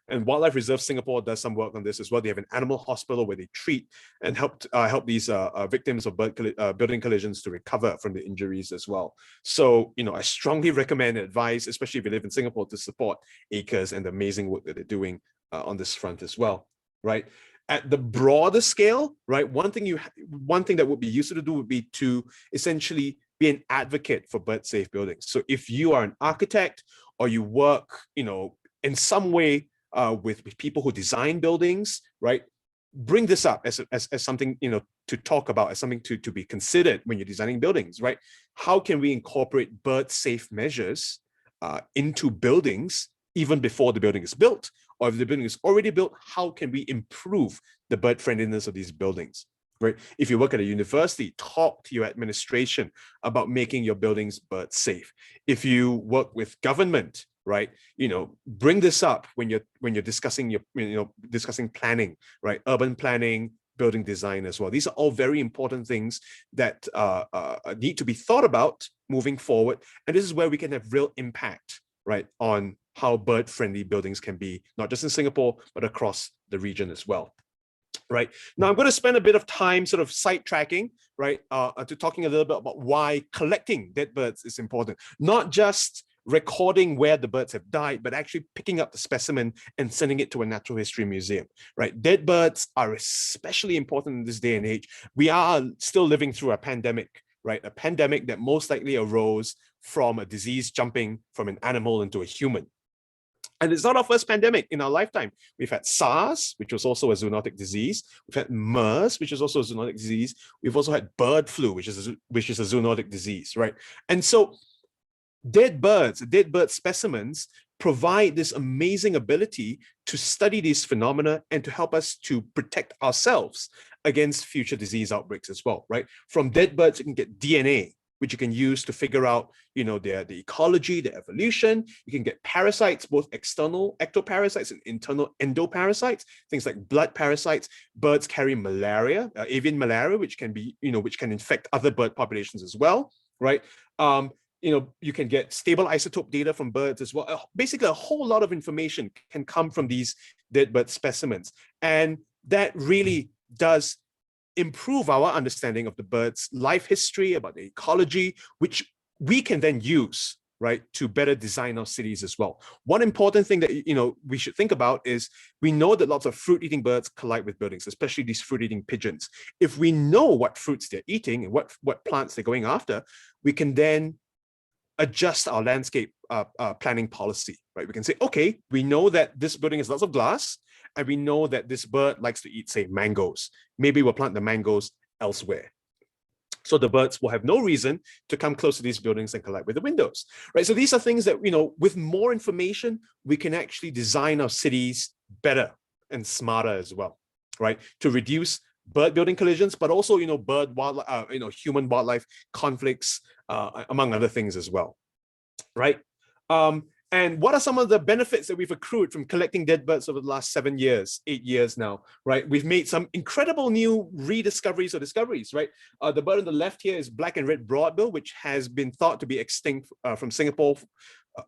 And Wildlife Reserve Singapore does some work on this as well. They have an animal hospital where they treat and help these victims of building collisions to recover from the injuries as well. So, I strongly recommend and advise, especially if you live in Singapore, to support ACRES and the amazing work that they're doing on this front as well, right? At the broader scale, right, one thing that would be useful to do would be to essentially be an advocate for bird safe buildings. So if you are an architect or you work, in some way with people who design buildings, right, bring this up as something, to talk about, as something to be considered when you're designing buildings, right? How can we incorporate bird safe measures into buildings even before the building is built? Or if the building is already built, how can we improve the bird friendliness of these buildings, right? If you work at a university, talk to your administration about making your buildings bird safe. If you work with government, right, bring this up when you're discussing discussing planning, right? Urban planning, building design as well. These are all very important things that need to be thought about moving forward. And this is where we can have real impact, right, on how bird-friendly buildings can be, not just in Singapore, but across the region as well. Right now, I'm going to spend a bit of time sort of sidetracking, right, to talking a little bit about why collecting dead birds is important. Not just recording where the birds have died, but actually picking up the specimen and sending it to a natural history museum, right? Dead birds are especially important in this day and age. We are still living through a pandemic, right? A pandemic that most likely arose from a disease jumping from an animal into a human. And it's not our first pandemic in our lifetime. We've had SARS, which was also a zoonotic disease. We've had MERS, which is also a zoonotic disease. We've also had bird flu, which is a zoonotic disease, right? And so dead bird specimens provide this amazing ability to study these phenomena and to help us to protect ourselves against future disease outbreaks as well, right? From dead birds, you can get DNA, which you can use to figure out, the ecology, the evolution. You can get parasites, both external ectoparasites and internal endoparasites, things like blood parasites. Birds carry malaria, avian malaria, which can be, which can infect other bird populations as well, right? You can get stable isotope data from birds as well. Basically, a whole lot of information can come from these dead bird specimens. And that really does improve our understanding of the bird's life history, about the ecology, which we can then use, right, to better design our cities as well. One important thing that we should think about is we know that lots of fruit-eating birds collide with buildings, especially these fruit-eating pigeons. If we know what fruits they're eating and what plants they're going after, we can then adjust our landscape planning policy, right? We can say, okay, we know that this building has lots of glass, and we know that this bird likes to eat, say, mangoes. Maybe we'll plant the mangoes elsewhere. So the birds will have no reason to come close to these buildings and collide with the windows, right? So these are things that, with more information, we can actually design our cities better and smarter as well, right? To reduce bird building collisions, but also, human wildlife conflicts, among other things as well, right? And what are some of the benefits that we've accrued from collecting dead birds over the last 7 years, 8 years now, right? We've made some incredible new rediscoveries or discoveries, right? The bird on the left here is black and red broadbill, which has been thought to be extinct from Singapore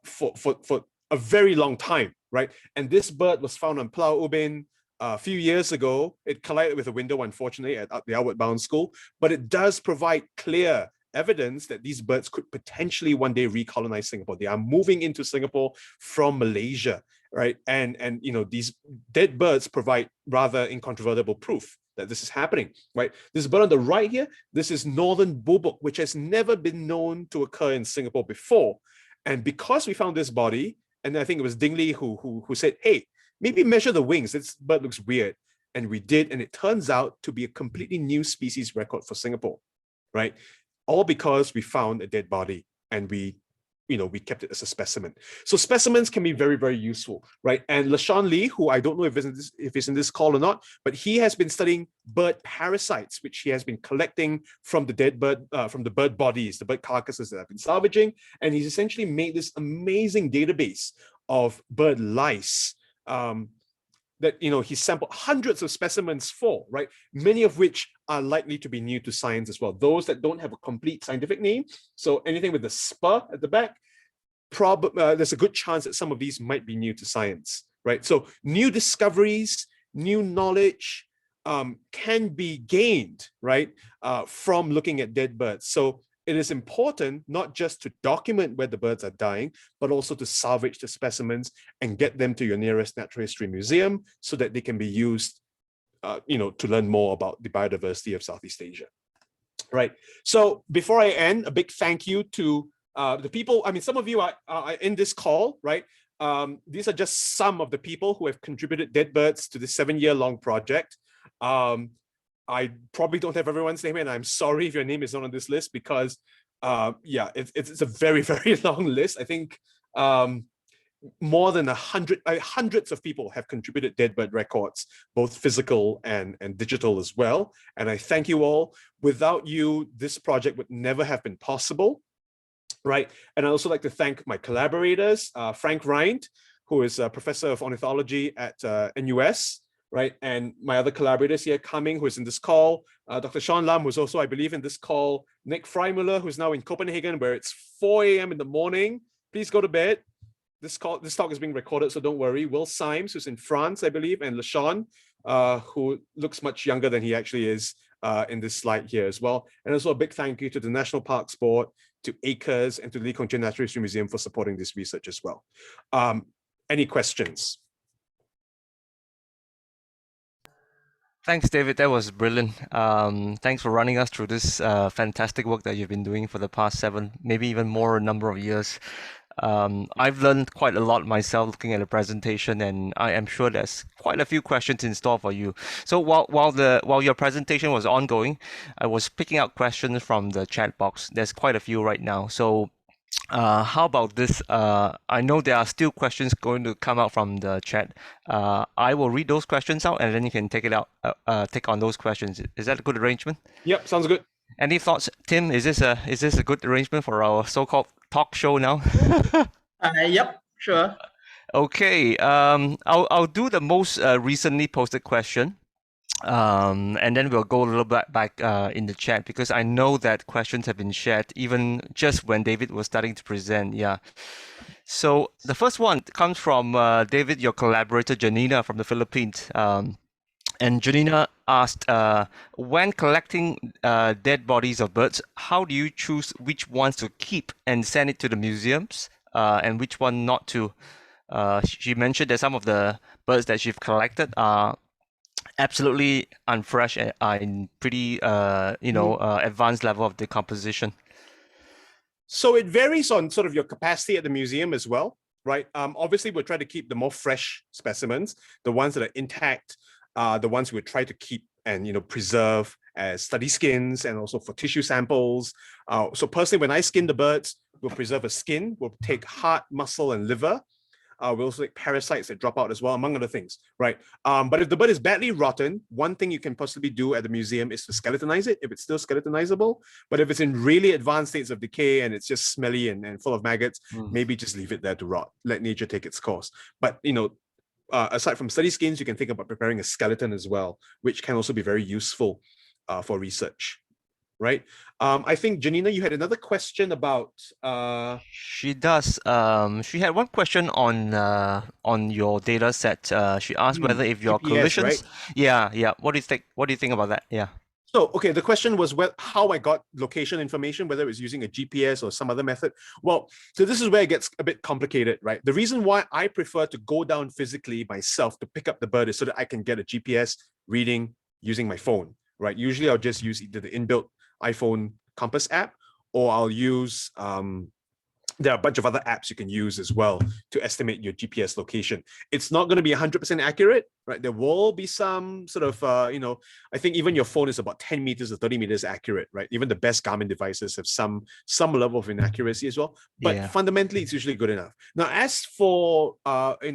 for a very long time, right? And this bird was found on Pulau Ubin a few years ago. It collided with a window, unfortunately, at the Outward Bound School, but it does provide clear evidence that these birds could potentially one day recolonize Singapore. They are moving into Singapore from Malaysia, right? And these dead birds provide rather incontrovertible proof that this is happening, right? This bird on the right here, this is northern bobok, which has never been known to occur in Singapore before. And because we found this body, and I think it was Dingley who said, hey, maybe measure the wings. This bird looks weird. And we did, and it turns out to be a completely new species record for Singapore, right? All because we found a dead body and we kept it as a specimen. So specimens can be very, very useful, right? And Lashawn Lee, who I don't know if he's in this call or not, but he has been studying bird parasites, which he has been collecting from the dead bird, from the bird bodies, the bird carcasses that I've been salvaging. And he's essentially made this amazing database of bird lice, that he sampled hundreds of specimens for, right? Many of which are likely to be new to science as well. Those that don't have a complete scientific name, so anything with the spur at the back, there's a good chance that some of these might be new to science, right? So new discoveries, new knowledge can be gained, right, from looking at dead birds. So it is important not just to document where the birds are dying, but also to salvage the specimens and get them to your nearest natural history museum so that they can be used, to learn more about the biodiversity of Southeast Asia. Right. So before I end, a big thank you to the people. I mean, some of you are in this call, right? These are just some of the people who have contributed dead birds to the 7-year-long project. I probably don't have everyone's name, and I'm sorry if your name is not on this list because, it's a very, very long list. I think more than hundreds of people have contributed dead bird records, both physical and digital as well. And I thank you all. Without you, this project would never have been possible, right? And I'd also like to thank my collaborators, Frank Rind, who is a professor of ornithology at NUS, right? And my other collaborators here, Cumming, who is in this call, Dr. Sean Lam, who's also, I believe, in this call, Nick Freimuller, who's now in Copenhagen, where it's 4 a.m. in the morning. Please go to bed. This talk is being recorded, so don't worry. Will Symes, who's in France, I believe, and Lashawn, who looks much younger than he actually is in this slide here as well. And also a big thank you to the National Parks Board, to ACRES, and to the Lee Kong Chian Natural History Museum for supporting this research as well. Any questions? Thanks, David. That was brilliant. Thanks for running us through this fantastic work that you've been doing for the past 7, maybe even more number of years. I've learned quite a lot myself looking at the presentation, and I am sure there's quite a few questions in store for you. So while your presentation was ongoing, I was picking out questions from the chat box. There's quite a few right now. So how about this? I know there are still questions going to come out from the chat. I will read those questions out, and then you can take on those questions. Is that a good arrangement? Yep, sounds good. Any thoughts, Tim? Is this a good arrangement for our so-called talk show now? Yep, sure. Okay. I'll do the most recently posted question. And then we'll go a little bit back in the chat, because I know that questions have been shared even just when David was starting to present. Yeah. So the first one comes from David, your collaborator, Janina from the Philippines. And Janina asked, when collecting dead bodies of birds, how do you choose which ones to keep and send it to the museums and which one not to? She mentioned that some of the birds that she's collected are absolutely unfresh and are in pretty advanced level of decomposition. So it varies on sort of your capacity at the museum as well, right? Obviously, we'll try to keep the more fresh specimens, the ones that are intact, the ones we would try to keep and preserve as study skins and also for tissue samples. So personally, when I skin the birds, we'll preserve a skin, we'll take heart, muscle, and liver. We also take parasites that drop out as well, among other things, right? But if the bird is badly rotten, one thing you can possibly do at the museum is to skeletonize it, if it's still skeletonizable. But if it's in really advanced states of decay and it's just smelly and full of maggots, maybe just leave it there to rot. Let nature take its course. But, aside from study skins, you can think about preparing a skeleton as well, which can also be very useful for research. Right. I think, Janina, you had another question about. She does. She had one question on your data set. She asked whether if your GPS, collisions. right? Yeah. What do you think? What do you think about that? Yeah. So, okay, the question was how I got location information, whether it was using a GPS or some other method. Well, so this is where it gets a bit complicated, right? The reason why I prefer to go down physically myself to pick up the bird is so that I can get a GPS reading using my phone, right? Usually I'll just use either the inbuilt iPhone compass app, or I'll use there are a bunch of other apps you can use as well to estimate your GPS location. It's not going to be 100% accurate, right? There will be some sort of, I think even your phone is about 10 meters or 30 meters accurate, right? Even the best Garmin devices have some level of inaccuracy as well. But fundamentally, it's usually good enough. Now, as for,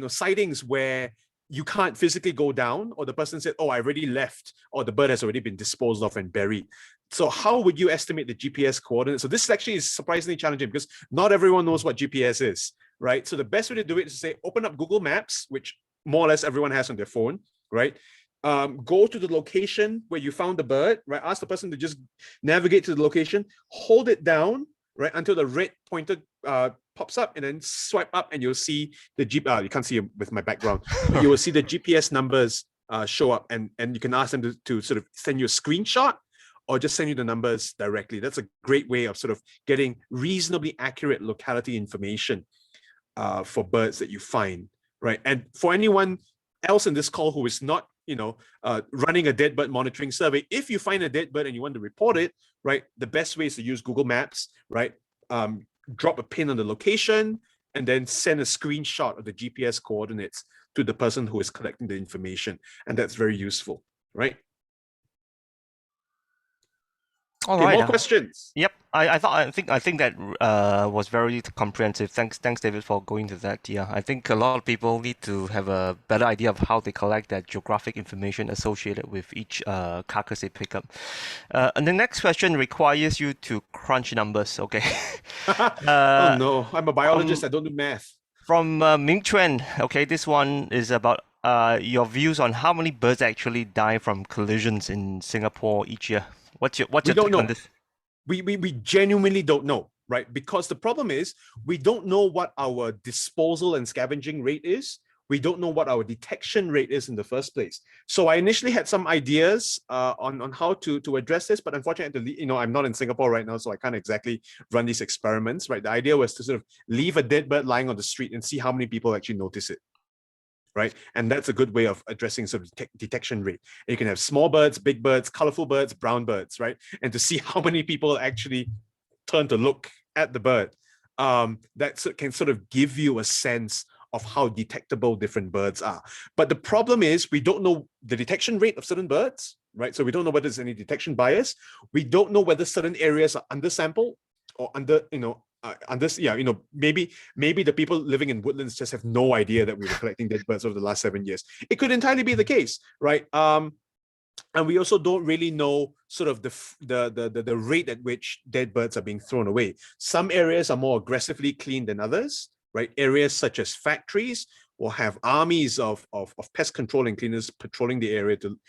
sightings where you can't physically go down, or the person said, oh, I already left, or the bird has already been disposed of and buried. So how would you estimate the GPS coordinates? So this actually is surprisingly challenging because not everyone knows what GPS is, right? So the best way to do it is to say, open up Google Maps, which more or less everyone has on their phone, right? Go to the location where you found the bird, right? Ask the person to just navigate to the location, hold it down, right, until the red pointer pops up, and then swipe up, and you'll see the you can't see it with my background, but you will see the GPS numbers show up, and you can ask them to sort of send you a screenshot or just send you the numbers directly. That's a great way of sort of getting reasonably accurate locality information for birds that you find, right? And for anyone else in this call who is not, running a dead bird monitoring survey, if you find a dead bird and you want to report it, right, the best way is to use Google Maps, right? Drop a pin on the location and then send a screenshot of the GPS coordinates to the person who is collecting the information. And that's very useful, right? All okay, right. more questions. Yep. I think that was very comprehensive. Thanks, David, for going to that. Yeah, I think a lot of people need to have a better idea of how they collect that geographic information associated with each carcass they pick up. And the next question requires you to crunch numbers. Okay. Oh no, I'm a biologist. I don't do math. From Ming Chuan. Okay, this one is about your views on how many birds actually die from collisions in Singapore each year. What's your take on this? We genuinely don't know, right? Because the problem is we don't know what our disposal and scavenging rate is. We don't know what our detection rate is in the first place. So I initially had some ideas on how to address this, but unfortunately, I'm not in Singapore right now, so I can't exactly run these experiments, right? The idea was to sort of leave a dead bird lying on the street and see how many people actually notice it. Right, and that's a good way of addressing sort of detection rate. And you can have small birds, big birds, colorful birds, brown birds, right? And to see how many people actually turn to look at the bird, that can sort of give you a sense of how detectable different birds are. But the problem is we don't know the detection rate of certain birds, right? So we don't know whether there's any detection bias. We don't know whether certain areas are undersampled or maybe the people living in woodlands just have no idea that we were collecting dead birds over the last 7 years. It could entirely be the case, right? And we also don't really know sort of the rate at which dead birds are being thrown away. Some areas are more aggressively cleaned than others, right? Areas such as factories will have armies of pest control and cleaners patrolling the area to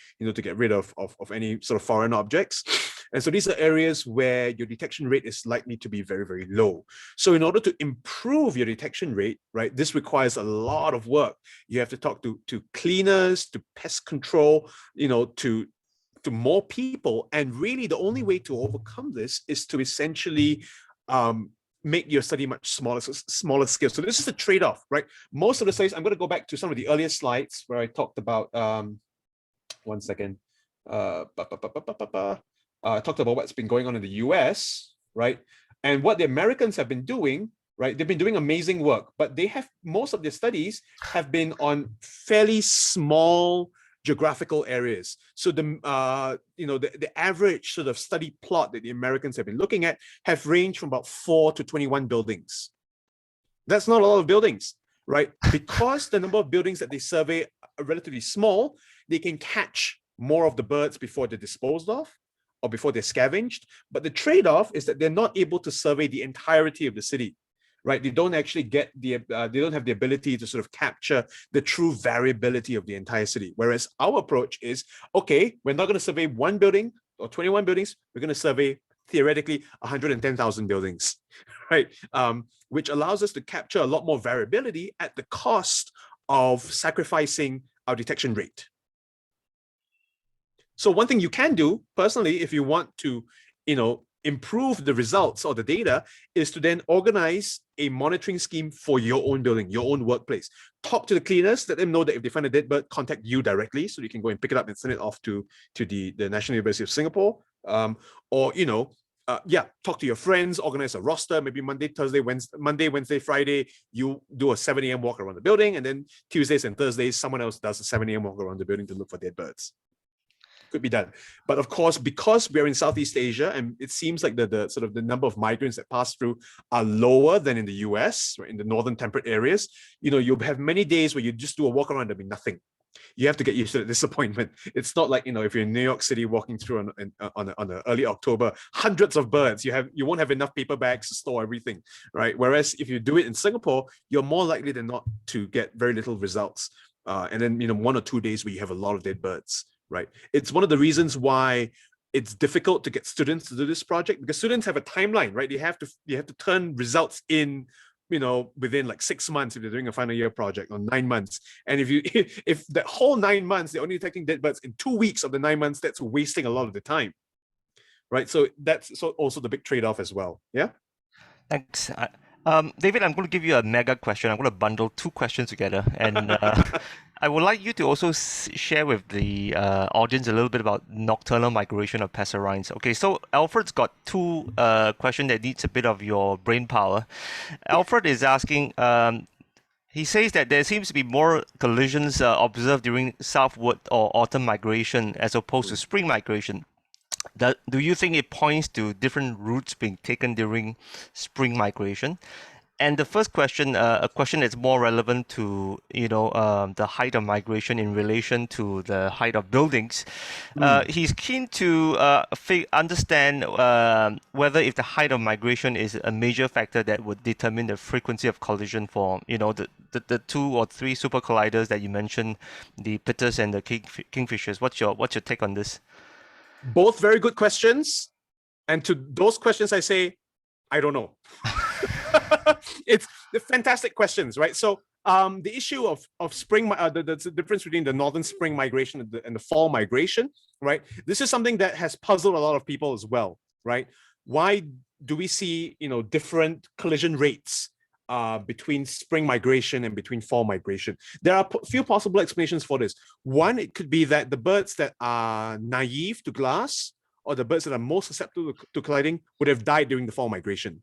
get rid of any sort of foreign objects. And so these are areas where your detection rate is likely to be very, very low. So in order to improve your detection rate, right, this requires a lot of work. You have to talk to cleaners, to pest control, to more people. And really the only way to overcome this is to essentially make your study much smaller scale. So this is the trade-off, right? Most of the studies, I'm going to go back to some of the earlier slides where I talked about, one second. I talked about what's been going on in the US, right? And what the Americans have been doing, right? They've been doing amazing work, but most of their studies have been on fairly small geographical areas. So the average sort of study plot that the Americans have been looking at have ranged from about 4 to 21 buildings. That's not a lot of buildings, right? Because the number of buildings that they survey are relatively small, they can catch more of the birds before they're disposed of or before they're scavenged. But the trade-off is that they're not able to survey the entirety of the city, right? They don't actually get they don't have the ability to sort of capture the true variability of the entire city. Whereas our approach is, okay, we're not going to survey 1 building or 21 buildings. We're going to survey theoretically 110,000 buildings, right? Which allows us to capture a lot more variability at the cost of sacrificing our detection rate. So one thing you can do personally, if you want to, improve the results or the data is to then organize a monitoring scheme for your own building, your own workplace. Talk to the cleaners, let them know that if they find a dead bird, contact you directly so you can go and pick it up and send it off to the National University of Singapore. Or, talk to your friends, organize a roster, maybe Monday, Wednesday, Friday, you do a 7 a.m. walk around the building, and then Tuesdays and Thursdays, someone else does a 7 a.m. walk around the building to look for dead birds. Could be done. But of course, because we're in Southeast Asia, and it seems like the sort of the number of migrants that pass through are lower than in the US, right, in the northern temperate areas, you'll have many days where you just do a walk around, there'll be nothing. You have to get used to the disappointment. It's not like, if you're in New York City walking through on early October, hundreds of birds, you won't have enough paper bags to store everything, right? Whereas if you do it in Singapore, you're more likely than not to get very little results. And then, 1 or 2 days where you have a lot of dead birds. Right. It's one of the reasons why it's difficult to get students to do this project, because students have a timeline, right? You have to turn results in, within like 6 months if they're doing a final year project, or 9 months. And if the whole 9 months they're only detecting dead birds in 2 weeks of the 9 months, that's wasting a lot of the time. Right. So that's also the big trade-off as well. Yeah. Thanks. David, I'm going to give you a mega question. I'm going to bundle 2 questions together, and I would like you to also share with the audience a little bit about nocturnal migration of passerines. Okay, so Alfred's got 2 questions that needs a bit of your brain power. Alfred is asking, he says that there seems to be more collisions observed during southward or autumn migration as opposed to spring migration. Do you think it points to different routes being taken during spring migration? And the first question, a question that's more relevant to the height of migration in relation to the height of buildings. He's keen to understand whether if the height of migration is a major factor that would determine the frequency of collision for the 2 or 3 supercolliders that you mentioned, the pitters and the kingfishers. What's your take on this? Both very good questions. And to those questions, I say, I don't know. It's the fantastic questions, right? So the issue of spring, the difference between the northern spring migration and the fall migration, right? This is something that has puzzled a lot of people as well, right? Why do we see, different collision rates between spring migration and between fall migration? There are a few possible explanations for this. One, it could be that the birds that are naive to glass, or the birds that are most susceptible to colliding, would have died during the fall migration,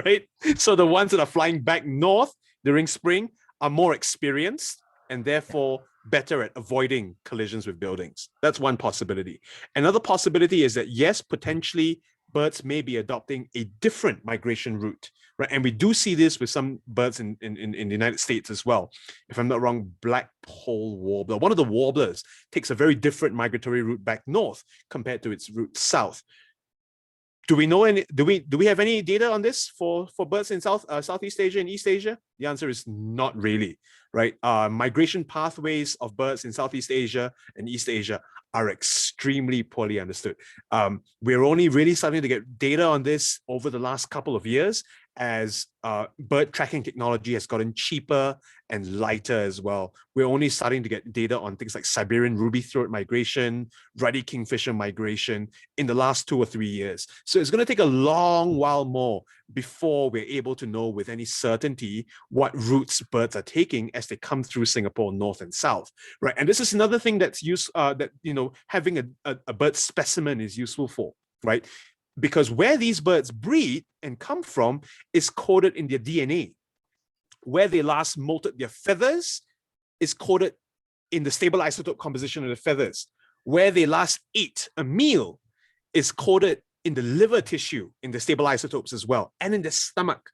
right? So the ones that are flying back north during spring are more experienced and therefore better at avoiding collisions with buildings. That's one possibility. Another possibility is that, yes, potentially birds may be adopting a different migration route, right? And we do see this with some birds in the United States as well. If I'm not wrong, black-pole warbler, one of the warblers, takes a very different migratory route back north compared to its route south. Do we know any? Do we have any data on this for birds in Southeast Asia and East Asia? The answer is not really, right? Migration pathways of birds in Southeast Asia and East Asia are extremely poorly understood. We're only really starting to get data on this over the last couple of years as bird tracking technology has gotten cheaper and lighter as well. We're only starting to get data on things like Siberian ruby-throat migration, ruddy kingfisher migration in the last 2 or 3 years. So it's going to take a long while more before we're able to know with any certainty what routes birds are taking as they come through Singapore north and south, right? And this is another thing that's having a bird specimen is useful for, right? Because where these birds breed and come from is coded in their DNA. Where they last molted their feathers is coded in the stable isotope composition of the feathers. Where they last ate a meal is coded in the liver tissue, in the stable isotopes as well, and in the stomach,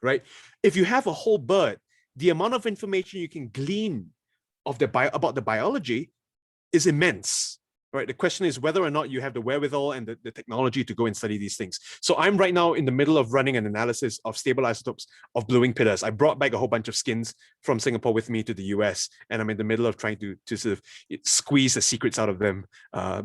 right? If you have a whole bird, the amount of information you can glean about the biology is immense. Right. The question is whether or not you have the wherewithal and the technology to go and study these things. So I'm right now in the middle of running an analysis of stable isotopes of blue-winged pitters. I brought back a whole bunch of skins from Singapore with me to the US, and I'm in the middle of trying to sort of squeeze the secrets out of them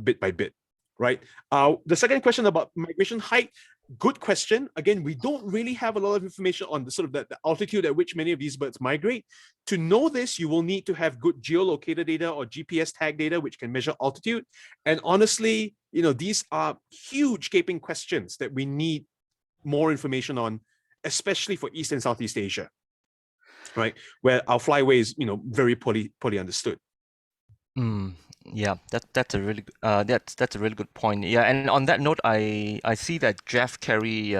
bit by bit. Right. The second question about migration height, good question. Again, we don't really have a lot of information on the sort of the altitude at which many of these birds migrate. To know this, you will need to have good geolocator data or GPS tag data, which can measure altitude. And honestly, these are huge gaping questions that we need more information on, especially for East and Southeast Asia, right? Where our flyway is, very poorly understood. Yeah, that's a really that's a really good point. Yeah, and on that note, I see that Jeff Carey,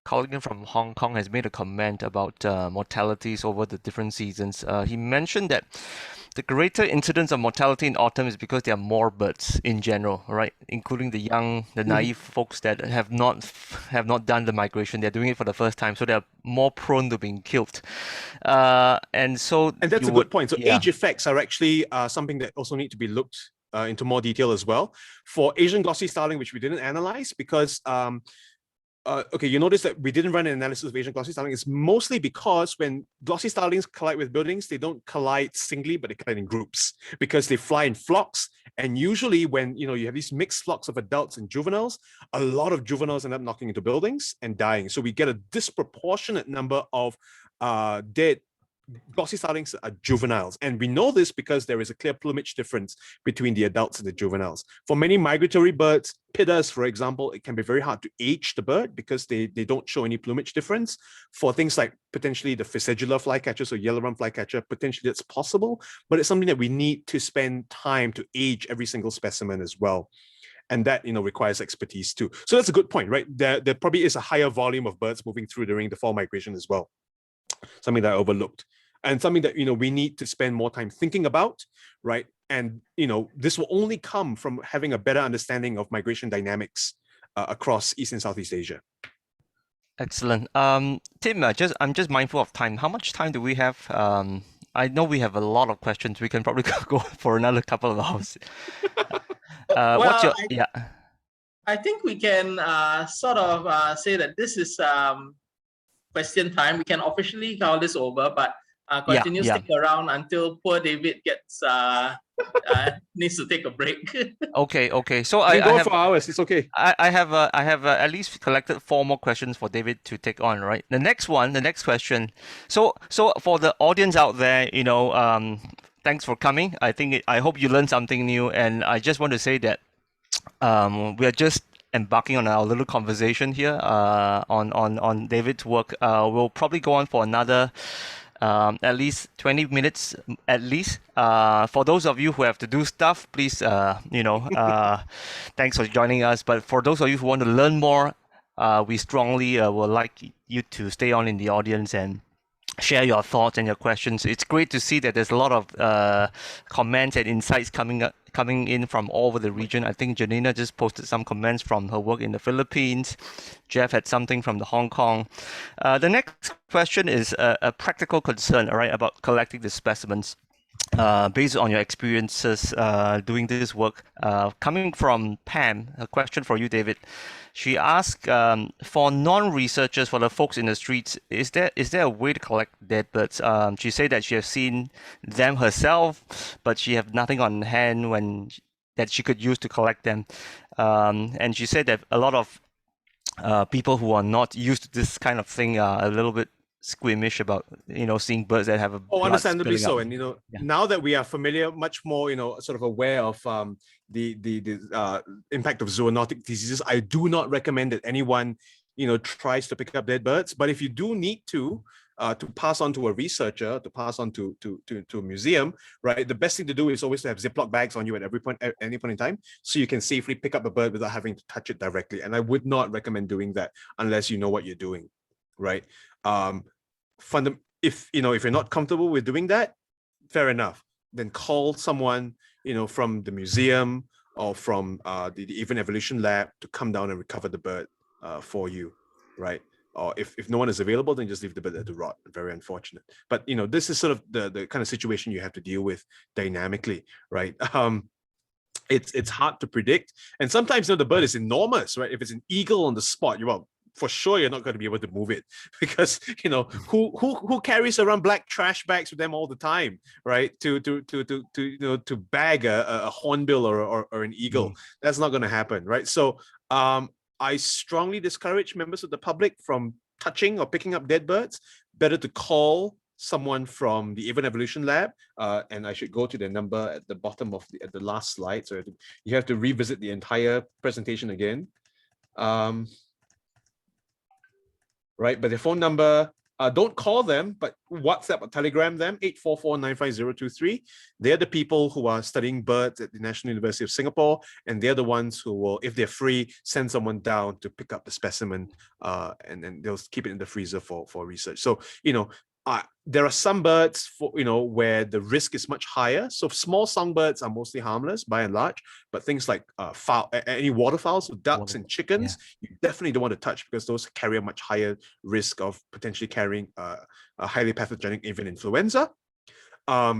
calling in from Hong Kong, has made a comment about mortalities over the different seasons. He mentioned that the greater incidence of mortality in autumn is because there are more birds in general, right? Including the young, the naive folks that have not done the migration. They're doing it for the first time, so they're more prone to being killed. And that's a good point. So age effects are actually something that also need to be looked into more detail as well. For Asian glossy starling, which we didn't analyze because okay, you notice that we didn't run an analysis of Asian glossy starling. It's mostly because when glossy starlings collide with buildings, they don't collide singly, but they collide in groups because they fly in flocks. And usually when, you have these mixed flocks of adults and juveniles, a lot of juveniles end up knocking into buildings and dying. So we get a disproportionate number of dead glossy starlings are juveniles. And we know this because there is a clear plumage difference between the adults and the juveniles. For many migratory birds, pittas, for example, it can be very hard to age the bird because they don't show any plumage difference. For things like potentially the physedular flycatchers or yellow-rump flycatcher, potentially that's possible, but it's something that we need to spend time to age every single specimen as well. And that, requires expertise too. So that's a good point, right? There probably is a higher volume of birds moving through during the fall migration as well. Something that I overlooked. And something that, we need to spend more time thinking about, right? And, this will only come from having a better understanding of migration dynamics across East and Southeast Asia. Excellent. Tim, I'm just mindful of time. How much time do we have? I know we have a lot of questions. We can probably go for another couple of hours. I think we can sort of say that this is question time. We can officially call this over, but stick around until poor David gets needs to take a break. Okay. So I go for hours. It's okay. I have at least collected 4 more questions for David to take on. Right. The next question. So for the audience out there, thanks for coming. I hope you learned something new, and I just want to say that we are just embarking on our little conversation here on David's work. We'll probably go on for another at least 20 minutes at least. For those of you who have to do stuff, please, thanks for joining us. But for those of you who want to learn more, we strongly would like you to stay on in the audience and share your thoughts and your questions. It's great to see that there's a lot of comments and insights coming in from all over the region. I think Janina just posted some comments from her work in the Philippines. Jeff had something from the Hong Kong. The next question is a practical concern, all right, about collecting the specimens. Based on your experiences doing this work, coming from Pam, a question for you, David. She asked, for non-researchers, for the folks in the streets, is there a way to collect dead birds? She said that she has seen them herself, but she have nothing on hand that she could use to collect them. And she said that a lot of people who are not used to this kind of thing are a little bit squeamish about seeing birds that have a understandably so. And now that we are familiar, much more sort of aware of the impact of zoonotic diseases, I do not recommend that anyone tries to pick up dead birds. But if you do need to pass on to a researcher, to pass on to a museum, right, the best thing to do is always to have Ziploc bags on you at any point in time, so you can safely pick up a bird without having to touch it directly. And I would not recommend doing that unless you know what you're doing, right? If you're not comfortable with doing that, fair enough. Then call someone from the museum or from the Event Evolution Lab to come down and recover the bird for you, right? Or if no one is available, then just leave the bird there to rot. Very unfortunate. But this is sort of the kind of situation you have to deal with dynamically, right? It's hard to predict, and sometimes the bird is enormous, right? If it's an eagle on the spot, for sure you're not going to be able to move it, because who carries around black trash bags with them all the time, right? To bag a hornbill or an eagle. That's not going to happen, right? So I strongly discourage members of the public from touching or picking up dead birds. Better to call someone from the Avon Evolution Lab, and I should go to the number at the bottom of the last slide. So you have to revisit the entire presentation again. Right, but the phone number, don't call them, but WhatsApp or Telegram them, 844-95023. They're the people who are studying birds at the National University of Singapore, and they're the ones who will, if they're free, send someone down to pick up the specimen, and then they'll keep it in the freezer for research. So, there are some birds where the risk is much higher. So small songbirds are mostly harmless by and large, but things like any waterfowls, so ducks and chickens, you definitely don't want to touch, because those carry a much higher risk of potentially carrying a highly pathogenic avian influenza.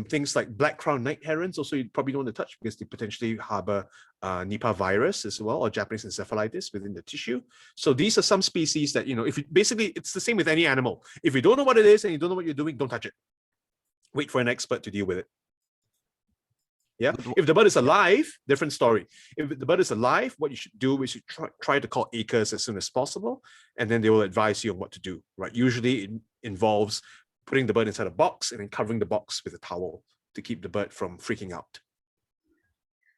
Things like black crowned night herons also you probably don't want to touch, because they potentially harbor Nipah virus as well, or Japanese encephalitis within the tissue. So these are some species that, if you basically, it's the same with any animal. If you don't know what it is and you don't know what you're doing, don't touch it. Wait for an expert to deal with it. Yeah. If the bird is alive, different story. If the bird is alive, what you should do is you try to call ACRES as soon as possible, and then they will advise you on what to do, right? Usually it involves putting the bird inside a box and then covering the box with a towel to keep the bird from freaking out.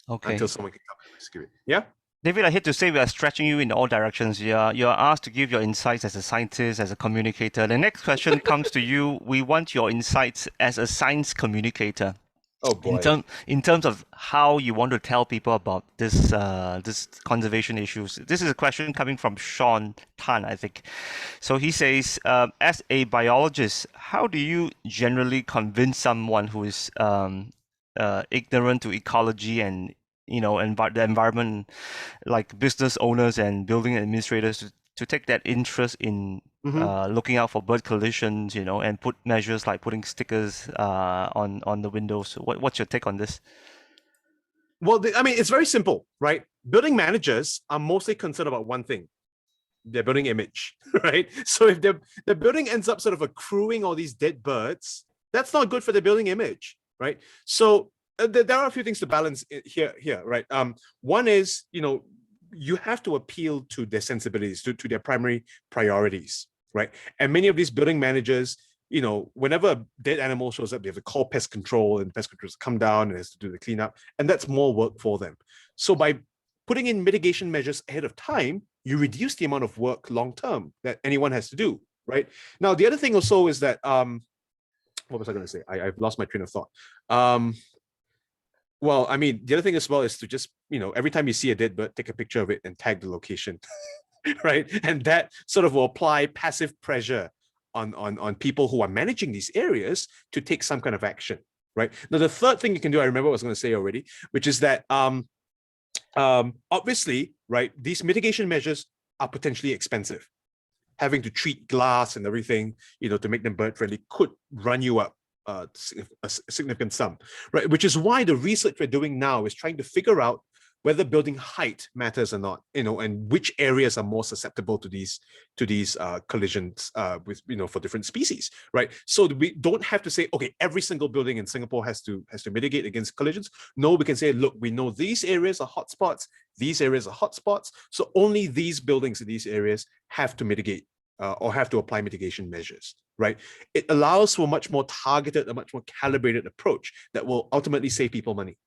Okay. Until someone can come and rescue it. Yeah? David, I hate to say we are stretching you in all directions. You're asked to give your insights as a scientist, as a communicator. The next question comes to you. We want your insights as a science communicator. Oh boy. In terms of how you want to tell people about this this conservation issues. This is a question coming from Sean Tan, I think. So he says, as a biologist, how do you generally convince someone who is ignorant to ecology and the environment, like business owners and building administrators, to take that interest in looking out for bird collisions, and put measures like putting stickers on the windows? What's your take on this? Well, it's very simple, right? Building managers are mostly concerned about one thing: their building image, right? So if the building ends up sort of accruing all these dead birds, that's not good for the building image, right? So there are a few things to balance here, right? One is, you have to appeal to their sensibilities, to their primary priorities, right? And many of these building managers, whenever a dead animal shows up, they have to call pest control, and pest controllers come down and has to do the cleanup, and that's more work for them. So by putting in mitigation measures ahead of time, you reduce the amount of work long term that anyone has to do, right? Now, the other thing also is that, what was I going to say? I've lost my train of thought. Well, the other thing as well is to just, every time you see a dead bird, take a picture of it and tag the location, right? And that sort of will apply passive pressure on people who are managing these areas to take some kind of action, right? Now, the third thing you can do, I remember what I was going to say already, which is that obviously, right, these mitigation measures are potentially expensive. Having to treat glass and everything, to make them bird friendly could run you up a significant sum, right? Which is why the research we're doing now is trying to figure out whether building height matters or not, and which areas are more susceptible to these collisions with for different species, right? So we don't have to say, okay, every single building in Singapore has to mitigate against collisions. No, we can say, look, we know these areas are hotspots, these areas are hotspots, so only these buildings in these areas have to mitigate or have to apply mitigation measures, right? It allows for a much more targeted, a much more calibrated approach that will ultimately save people money.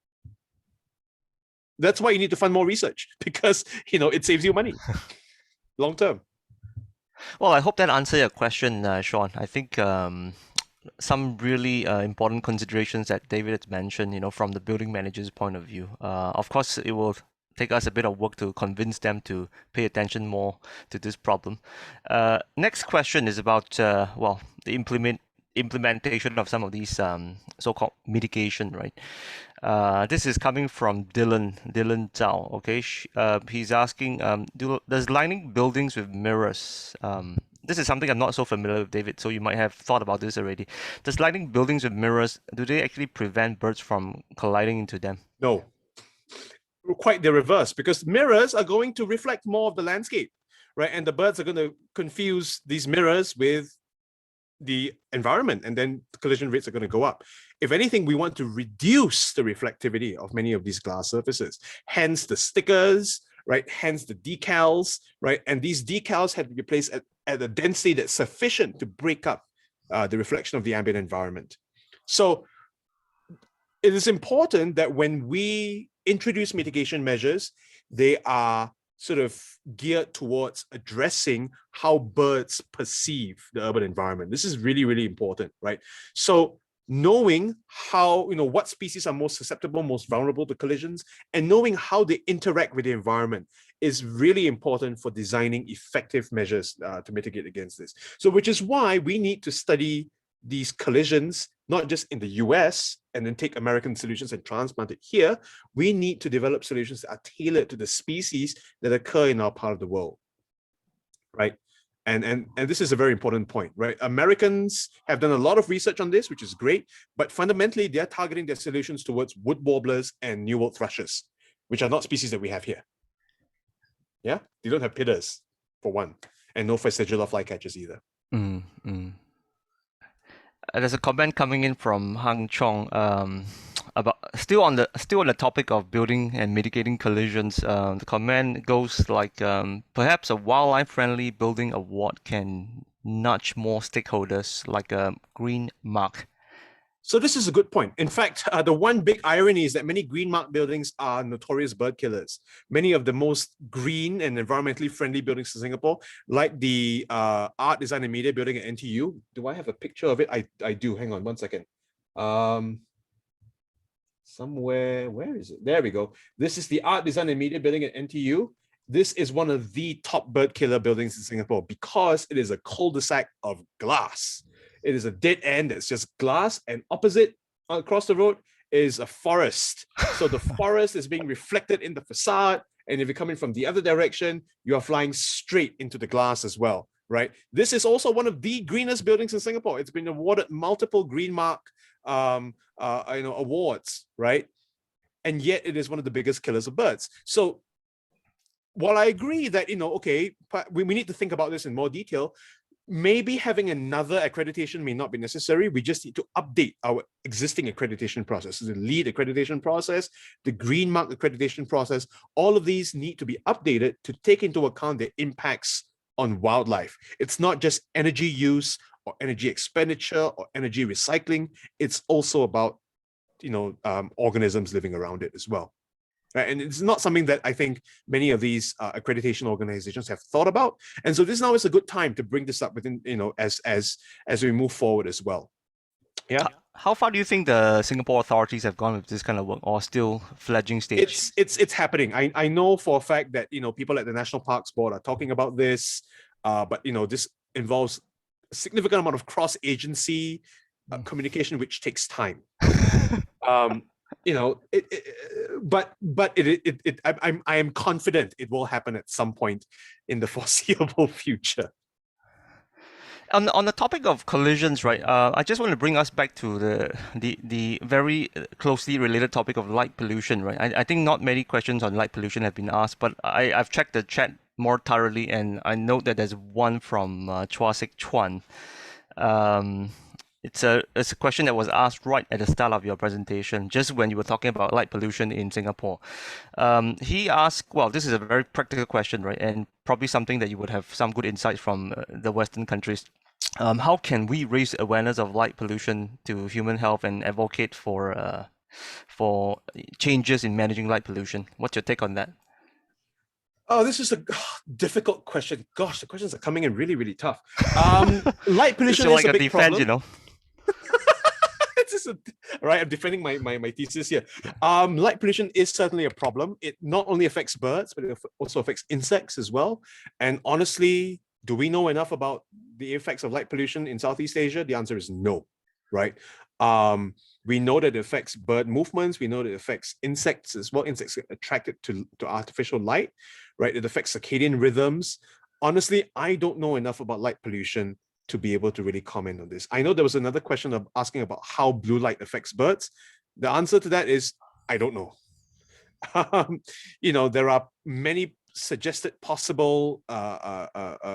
That's why you need to fund more research, because it saves you money long term. Well, I hope that answered your question, Sean. I think some really important considerations that David has mentioned, from the building manager's point of view. Of course, it will take us a bit of work to convince them to pay attention more to this problem. Next question is about the implementation of some of these so-called mitigation, right? This is coming from Dylan Zhao. Okay, he's asking, does lining buildings with mirrors? This is something I'm not so familiar with, David, so you might have thought about this already. Does lining buildings with mirrors, do they actually prevent birds from colliding into them? No. Quite the reverse, because mirrors are going to reflect more of the landscape, right? And the birds are going to confuse these mirrors with the environment, and then the collision rates are going to go up. If anything, we want to reduce the reflectivity of many of these glass surfaces, hence the stickers, right? Hence the decals, right? And these decals had to be placed at a density that's sufficient to break up the reflection of the ambient environment. So it is important that when we introduce mitigation measures, they are sort of geared towards addressing how birds perceive the urban environment. This is really, really important, right? So knowing how, what species are most susceptible, most vulnerable to collisions, and knowing how they interact with the environment is really important for designing effective measures to mitigate against this. So which is why we need to study these collisions, not just in the US, and then take American solutions and transplant it here. We need to develop solutions that are tailored to the species that occur in our part of the world, right? And this is a very important point, right? Americans have done a lot of research on this, which is great, but fundamentally they're targeting their solutions towards wood warblers and New World thrushes, which are not species that we have here. Yeah, they don't have pitters, for one, and no vestigial flycatchers either. There's a comment coming in from Hang Chong about still on the topic of building and mitigating collisions. The comment goes like, perhaps a wildlife-friendly building award can nudge more stakeholders, like a green mark. So this is a good point. In fact, the one big irony is that many green mark buildings are notorious bird killers. Many of the most green and environmentally friendly buildings in Singapore, like the Art, Design and Media building at NTU. Do I have a picture of it? I do. Hang on one second. Somewhere, where is it? There we go. This is the Art, Design and Media building at NTU. This is one of the top bird killer buildings in Singapore because it is a cul-de-sac of glass. It is a dead end that's just glass, and opposite across the road is a forest. So the forest is being reflected in the facade, and if you're coming from the other direction, you are flying straight into the glass as well, right? This is also one of the greenest buildings in Singapore. It's been awarded multiple Green Mark awards, right? And yet it is one of the biggest killers of birds. So while I agree that, okay, we need to think about this in more detail, maybe having another accreditation may not be necessary. We just need to update our existing accreditation process. The LEED accreditation process, the Green Mark accreditation process, all of these need to be updated to take into account the impacts on wildlife. It's not just energy use or energy expenditure or energy recycling. It's also about, organisms living around it as well. Right? And it's not something that I think many of these accreditation organizations have thought about. And so this now is a good time to bring this up within, as we move forward as well. Yeah. How far do you think the Singapore authorities have gone with this kind of work, or still fledgling stage? It's happening. I know for a fact that, people at the National Parks Board are talking about this, but, this involves a significant amount of cross-agency communication, which takes time. I am confident it will happen at some point in the foreseeable future. On the topic of collisions, right? I just want to bring us back to the very closely related topic of light pollution, right? I think not many questions on light pollution have been asked, but I've checked the chat more thoroughly, and I note that there's one from Chua Sik Chuan. It's a question that was asked right at the start of your presentation, just when you were talking about light pollution in Singapore. He asked, well, this is a very practical question, right? And probably something that you would have some good insights from the Western countries. How can we raise awareness of light pollution to human health and advocate for changes in managing light pollution? What's your take on that? Oh, this is a difficult question. Gosh, the questions are coming in really, really tough. Light pollution is like a big problem. Right, I'm defending my thesis here. Light pollution is certainly a problem. It not only affects birds, but it also affects insects as well. And honestly, do we know enough about the effects of light pollution in Southeast Asia? The answer is no, right? We know that it affects bird movements. We know that it affects insects as well. Insects get attracted to artificial light, right? It affects circadian rhythms. Honestly, I don't know enough about light pollution to be able to really comment on this. I know there was another question of asking about how blue light affects birds. The answer to that is, I don't know. There are many suggested possible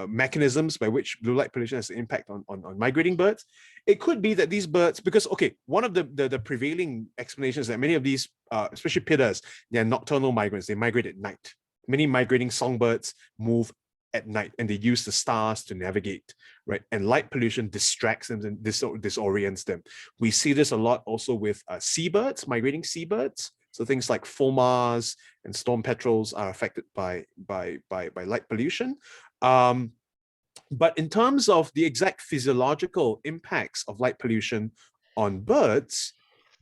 mechanisms by which blue light pollution has an impact on migrating birds. It could be that these birds, because, okay, one of the prevailing explanations that many of these, especially pitters, they're nocturnal migrants, they migrate at night. many migrating songbirds move at night, and they use the stars to navigate, right? And light pollution distracts them and disorients them. We see this a lot also with seabirds, migrating seabirds. So things like fulmars and storm petrels are affected by light pollution. But in terms of the exact physiological impacts of light pollution on birds,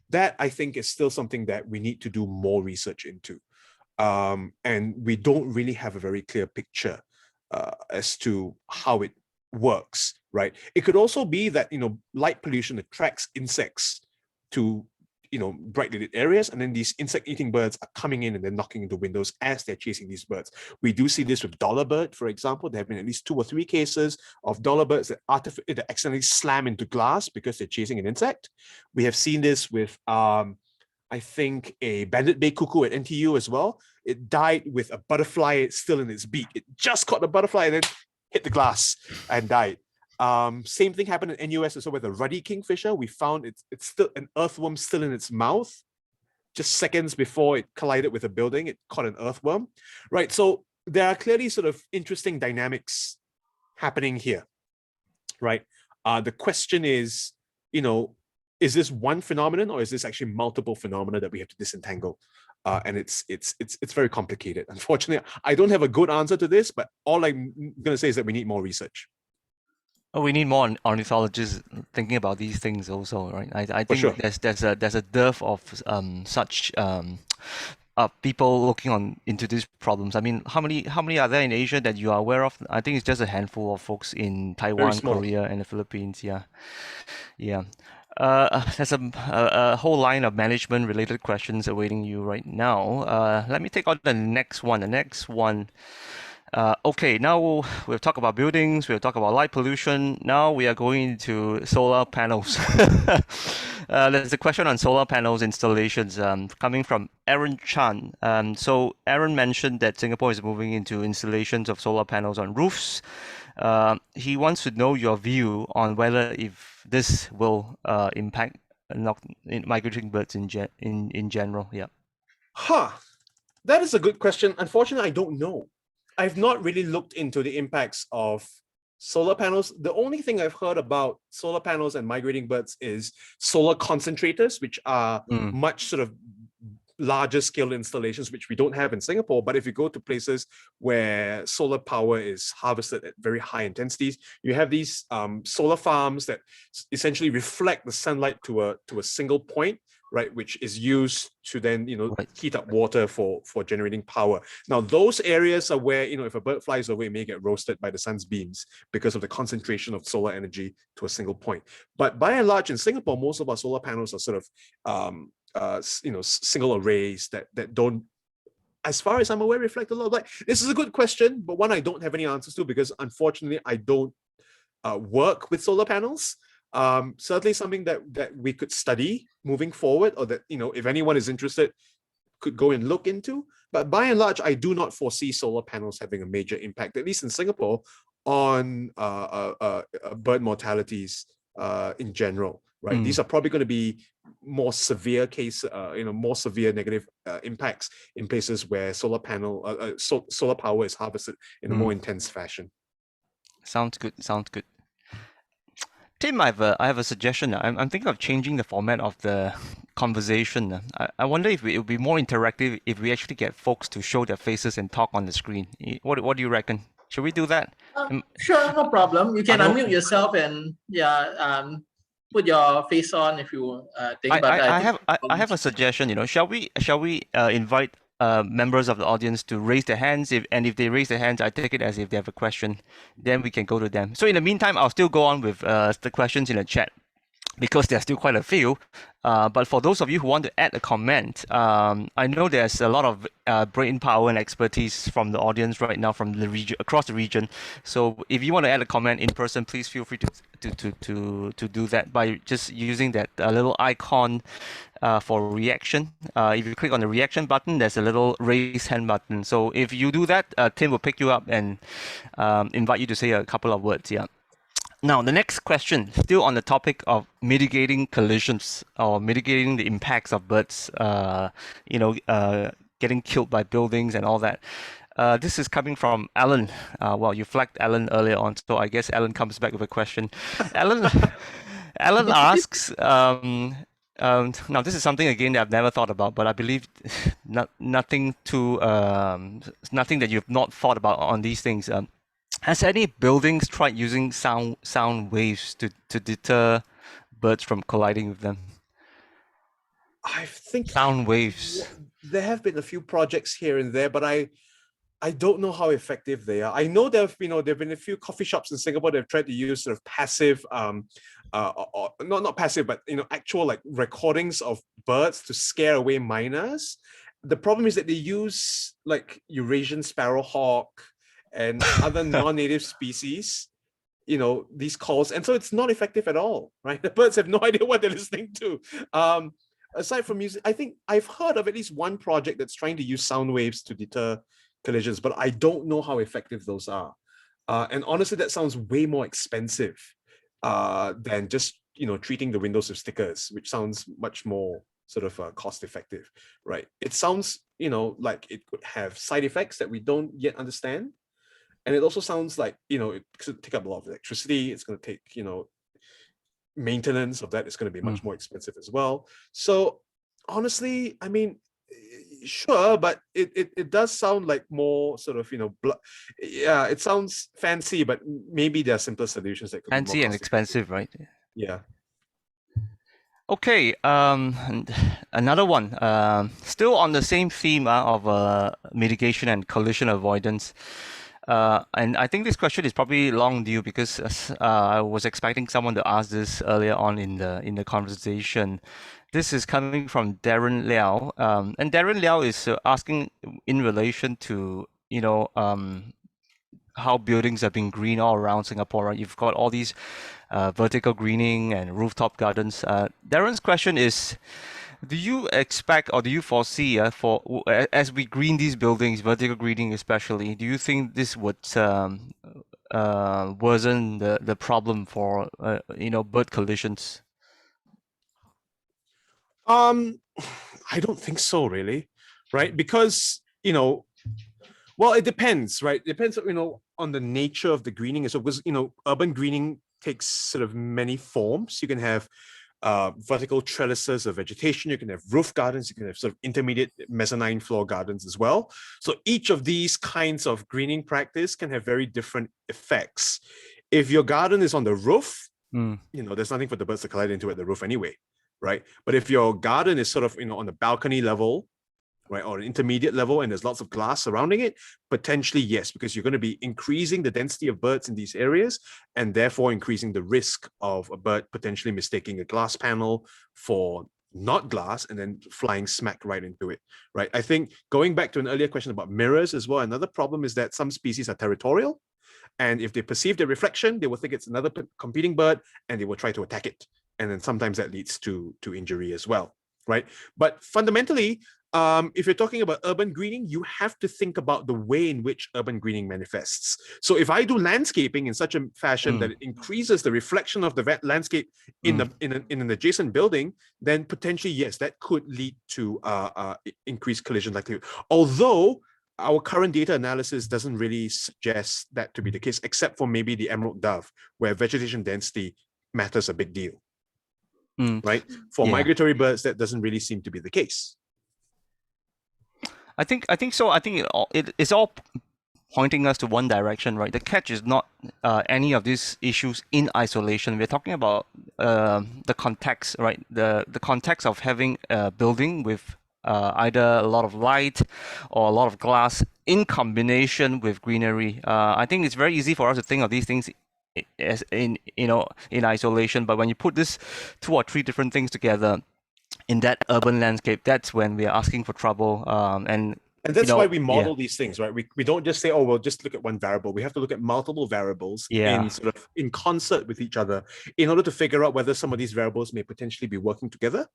that I think is still something that we need to do more research into. And we don't really have a very clear picture as to how it works, right? It could also be that, light pollution attracts insects to, brightly lit areas, and then these insect-eating birds are coming in and they're knocking into windows as they're chasing these birds. We do see this with dollar bird, for example. There have been at least 2 or 3 cases of dollar birds that accidentally slam into glass because they're chasing an insect. We have seen this with, I think, a banded bay cuckoo at NTU as well. It died with a butterfly still in its beak. It just caught the butterfly and then hit the glass and died. Same thing happened in NUS as well with the ruddy kingfisher. We found it's still an earthworm still in its mouth. Just seconds before it collided with a building, it caught an earthworm, right? So there are clearly sort of interesting dynamics happening here, right? The question is, is this one phenomenon, or is this actually multiple phenomena that we have to disentangle? And it's very complicated. Unfortunately, I don't have a good answer to this, but all I'm going to say is that we need more research. Oh, we need more ornithologists thinking about these things also, right? I think sure. there's a dearth of such people looking into these problems. I mean, how many are there in Asia that you are aware of? I think it's just a handful of folks in Taiwan, Korea, and the Philippines. Yeah. There's a whole line of management-related questions awaiting you right now. Let me take on the next one. Okay, now we've talked about buildings, we've talked about light pollution. Now we are going into solar panels. There's a question on solar panels installations coming from Aaron Chan. So Aaron mentioned that Singapore is moving into installations of solar panels on roofs. He wants to know your view on whether if this will impact migrating birds in general. Yeah. That is a good question. Unfortunately, I don't know. I've not really looked into the impacts of solar panels. The only thing I've heard about solar panels and migrating birds is solar concentrators, which are much sort of larger scale installations, which we don't have in Singapore. But if you go to places where solar power is harvested at very high intensities, you have these solar farms that essentially reflect the sunlight to a single point, right, which is used to then heat up water for generating power. Now those areas are where if a bird flies over, it may get roasted by the sun's beams because of the concentration of solar energy to a single point. But by and large in Singapore, most of our solar panels are sort of single arrays that don't, as far as I'm aware, reflect a lot of light. This is a good question, but one I don't have any answers to because unfortunately I don't work with solar panels. Certainly something that we could study moving forward, or that if anyone is interested could go and look into. But by and large, I do not foresee solar panels having a major impact, at least in Singapore, on bird mortalities in general. Right, these are probably going to be more severe more severe negative impacts in places where solar power is harvested in a more intense fashion. Sounds good. Tim, I have a suggestion. I'm thinking of changing the format of the conversation. I wonder if it would be more interactive if we actually get folks to show their faces and talk on the screen. What do you reckon? Should we do that? Sure, no problem. You can unmute yourself and put your face on if you think. I have a suggestion. Shall we invite members of the audience to raise their hands, if they raise their hands, I take it as if they have a question, then we can go to them. So in the meantime, I'll still go on with the questions in the chat, because there's still quite a few. But for those of you who want to add a comment, I know there's a lot of brain power and expertise from the audience right now, from the region, across the region. So if you want to add a comment in person, please feel free to do that by just using that little icon for reaction. If you click on the reaction button, there's a little raise hand button. So if you do that, Tim will pick you up and invite you to say a couple of words. Yeah. Now, the next question, still on the topic of mitigating collisions or mitigating the impacts of birds, getting killed by buildings and all that. This is coming from Alan. Well, you flagged Alan earlier on, so I guess Alan comes back with a question. Alan, Alan asks, now this is something again that I've never thought about, but I believe nothing that you've not thought about on these things. Has any buildings tried using sound waves to deter birds from colliding with them? I think Sound waves. there have been a few projects here and there, but I don't know how effective they are. I know there've been a few coffee shops in Singapore that have tried to use sort of passive, or not passive, but actual like recordings of birds to scare away miners. The problem is that they use like Eurasian sparrowhawk and other non-native species, these calls, and so it's not effective at all, right? The birds have no idea what they're listening to. Aside from music, I think I've heard of at least one project that's trying to use sound waves to deter collisions, but I don't know how effective those are. And honestly, that sounds way more expensive than just treating the windows with stickers, which sounds much more sort of cost effective, right? It sounds like it could have side effects that we don't yet understand. And it also sounds like, it could take up a lot of electricity. It's going to take, maintenance of that is going to be much more expensive as well. So honestly, I mean, sure, but it does sound like more sort of, yeah, it sounds fancy, but maybe there are simpler solutions that could fancy be more and expensive, right? Yeah. Okay, and another one, still on the same theme of mitigation and collision avoidance. And I think this question is probably long due because I was expecting someone to ask this earlier on in the conversation. This is coming from Darren Liao, and Darren Liao is asking in relation to how buildings have been green all around Singapore. Right? You've got all these vertical greening and rooftop gardens. Darren's question is, do you expect or do you foresee as we green these buildings, vertical greening especially, do you think this would worsen the problem for bird collisions? I don't think so, really, right? Because well, it depends, right? It depends, on the nature of the greening. So, because urban greening takes sort of many forms. You can have vertical trellises of vegetation. You can have roof gardens. You can have sort of intermediate mezzanine floor gardens as well. So each of these kinds of greening practice can have very different effects. If your garden is on the roof, there's nothing for the birds to collide into at the roof anyway, right? But if your garden is sort of on the balcony level, right, or an intermediate level, and there's lots of glass surrounding it, potentially yes, because you're going to be increasing the density of birds in these areas, and therefore increasing the risk of a bird potentially mistaking a glass panel for not glass and then flying smack right into it, right? I think going back to an earlier question about mirrors as well, another problem is that some species are territorial, and if they perceive the reflection, they will think it's another competing bird, and they will try to attack it, and then sometimes that leads to injury as well, right? But fundamentally, if you're talking about urban greening, you have to think about the way in which urban greening manifests. So if I do landscaping in such a fashion that it increases the reflection of the landscape in an adjacent building, then potentially, yes, that could lead to increased collision likelihood. Although our current data analysis doesn't really suggest that to be the case, except for maybe the emerald dove, where vegetation density matters a big deal, right? For migratory birds, that doesn't really seem to be the case. I think so. I think it's all pointing us to one direction, right? The catch is not any of these issues in isolation. We're talking about the context, right? The context of having a building with either a lot of light or a lot of glass in combination with greenery. I think it's very easy for us to think of these things as in isolation, but when you put this 2 or 3 different things together in that urban landscape, that's when we are asking for trouble. And that's why we model these things, right? We don't just say, oh, we'll just look at one variable. We have to look at multiple variables in concert with each other in order to figure out whether some of these variables may potentially be working together,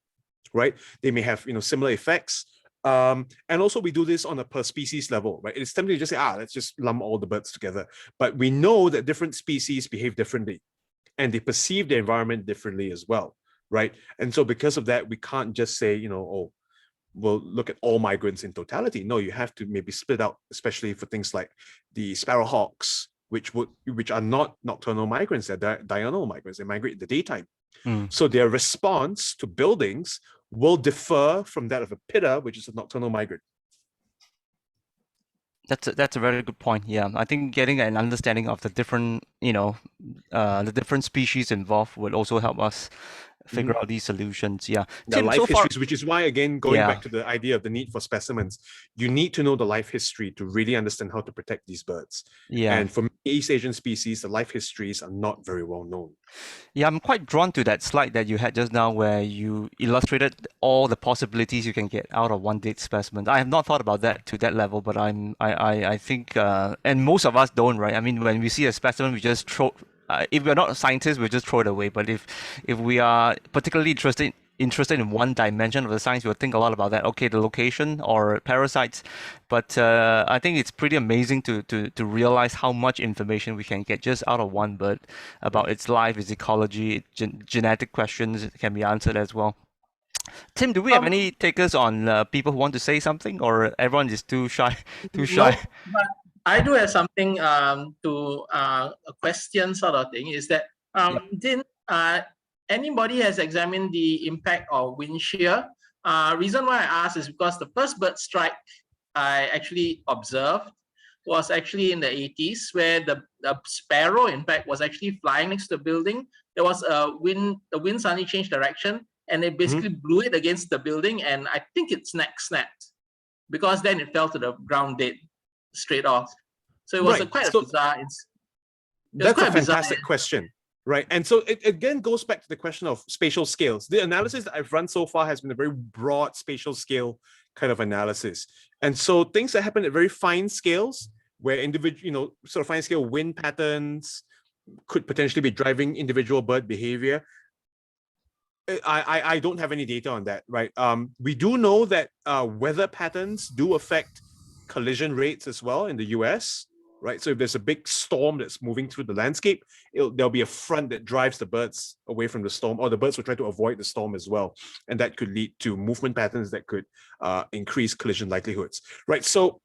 right? They may have similar effects. And also we do this on a per species level, right? It's tempting to just say, let's just lump all the birds together. But we know that different species behave differently and they perceive the environment differently as well, right? And so because of that, we can't just say, will look at all migrants in totality. No, you have to maybe split out, especially for things like the sparrowhawks, which are not nocturnal migrants, they're diurnal migrants. They migrate in the daytime. So their response to buildings will differ from that of a pitta, which is a nocturnal migrant. That's a very good point. Yeah, I think getting an understanding of the different, the different species involved would also help us figure out these solutions. Yeah, The Tim, life so far, histories, which is why, again, going Yeah. back to the idea of the need for specimens, you need to know the life history to really understand how to protect these birds. yeah, And for East Asian species, the life histories are not very well known. yeah, I'm quite drawn to that slide that you had just now, where you illustrated all the possibilities you can get out of one dead specimen. I have not thought about that to that level, but I think, and most of us don't, right? I mean, when we see a specimen, we just throw. If we're not scientists, we just throw it away. But if we are particularly interested in one dimension of the science, we'll think a lot about that. Okay, the location or parasites, but I think it's pretty amazing to realize how much information we can get just out of one bird about its life, its ecology, genetic questions can be answered as well. Tim, do we have any takers on people who want to say something, or everyone is too shy? Too shy. No, but I do have something to a question sort of thing. Is that didn't anybody has examined the impact of wind shear? Reason why I ask is because the first bird strike I actually observed was actually in the 80s, where the sparrow, in fact, was actually flying next to the building. There was a wind, the wind suddenly changed direction, and it basically blew it against the building, and I think its neck snapped, because then it fell to the ground dead straight off. So it was quite a bizarre. That's a fantastic question, right? And so it again goes back to the question of spatial scales. The analysis that I've run so far has been a very broad spatial scale kind of analysis. And so things that happen at very fine scales, where individual, sort of fine scale wind patterns could potentially be driving individual bird behavior. I don't have any data on that, right? We do know that weather patterns do affect collision rates as well in the US, right? So if there's a big storm that's moving through the landscape, there'll be a front that drives the birds away from the storm, or the birds will try to avoid the storm as well. And that could lead to movement patterns that could increase collision likelihoods, right? So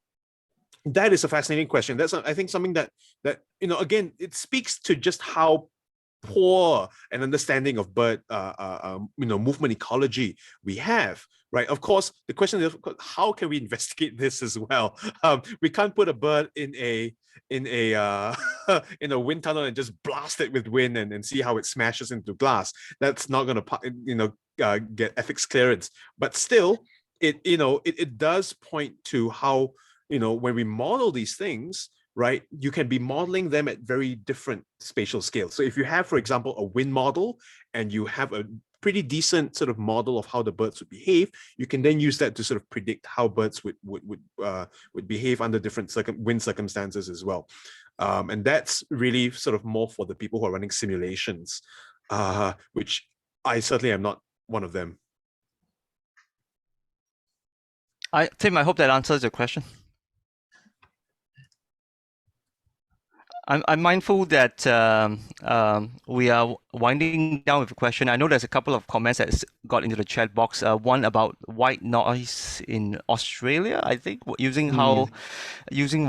that is a fascinating question. That's, I think, something that again, it speaks to just how poor an understanding of bird movement ecology we have, right? Of course, the question is, how can we investigate this as well? We can't put a bird in a in a wind tunnel and just blast it with wind and see how it smashes into glass. That's not going to get ethics clearance. But still, it does point to how, when we model these things, right, you can be modeling them at very different spatial scales. So if you have, for example, a wind model, and you have a pretty decent sort of model of how the birds would behave, you can then use that to sort of predict how birds would behave under different wind circumstances as well. And that's really sort of more for the people who are running simulations, which I certainly am not one of them. Tim, I hope that answers your question. I'm mindful that we are winding down with a question. I know there's a couple of comments that got into the chat box. One about white noise in Australia, I think, using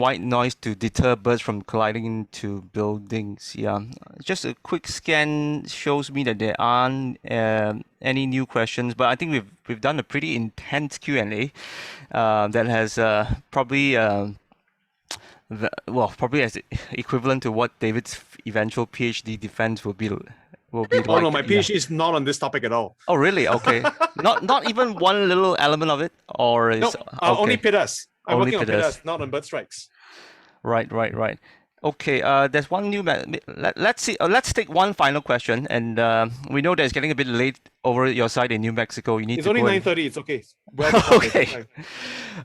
white noise to deter birds from colliding into buildings. Yeah, just a quick scan shows me that there aren't any new questions, but I think we've done a pretty intense Q&A that has probably probably as equivalent to what David's eventual PhD defense will be. Oh no, my PhD is not on this topic at all. Oh really? Okay. not even one little element of it, or is only pittas. I'm Only working on pittas. pittas, not on bird strikes. Right. Okay, there's one new. Let's see. Let's take one final question, and we know that it's getting a bit late over your side in New Mexico. You need It's to only go 9:30. It's okay. Okay.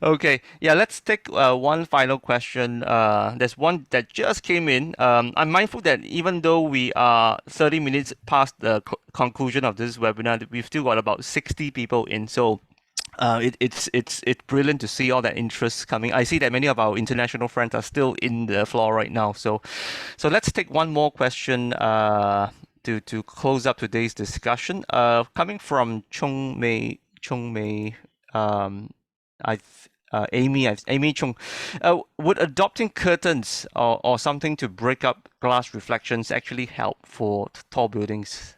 Okay. Yeah. Let's take one final question. There's one that just came in. I'm mindful that even though we are 30 minutes past the conclusion of this webinar, we've still got about 60 people in. So. It's brilliant to see all that interest coming. I see that many of our international friends are still in the floor right now. So let's take one more question to close up today's discussion. Coming from Chung Mei Amy Chung, would adopting curtains or something to break up glass reflections actually help for tall buildings?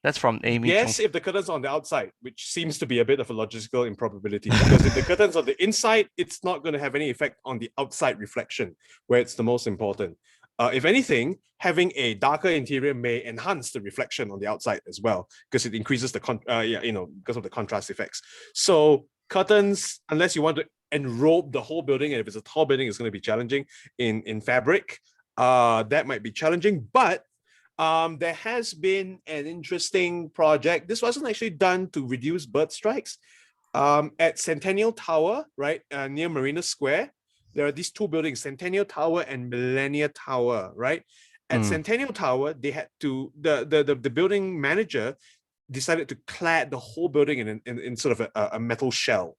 That's from Amy Chung. Yes, if the curtains are on the outside, which seems to be a bit of a logistical improbability, because if the curtains are on the inside, it's not going to have any effect on the outside reflection, where it's the most important. If anything, having a darker interior may enhance the reflection on the outside as well, because it increases the because of the contrast effects. So curtains, unless you want to enrobe the whole building, and if it's a tall building, it's going to be challenging in fabric. That might be challenging, but there has been an interesting project. This wasn't actually done to reduce bird strikes. At Centennial Tower, right, near Marina Square, there are these two buildings, Centennial Tower and Millennia Tower, right? At Centennial Tower, they had to, the building manager decided to clad the whole building in sort of a metal shell.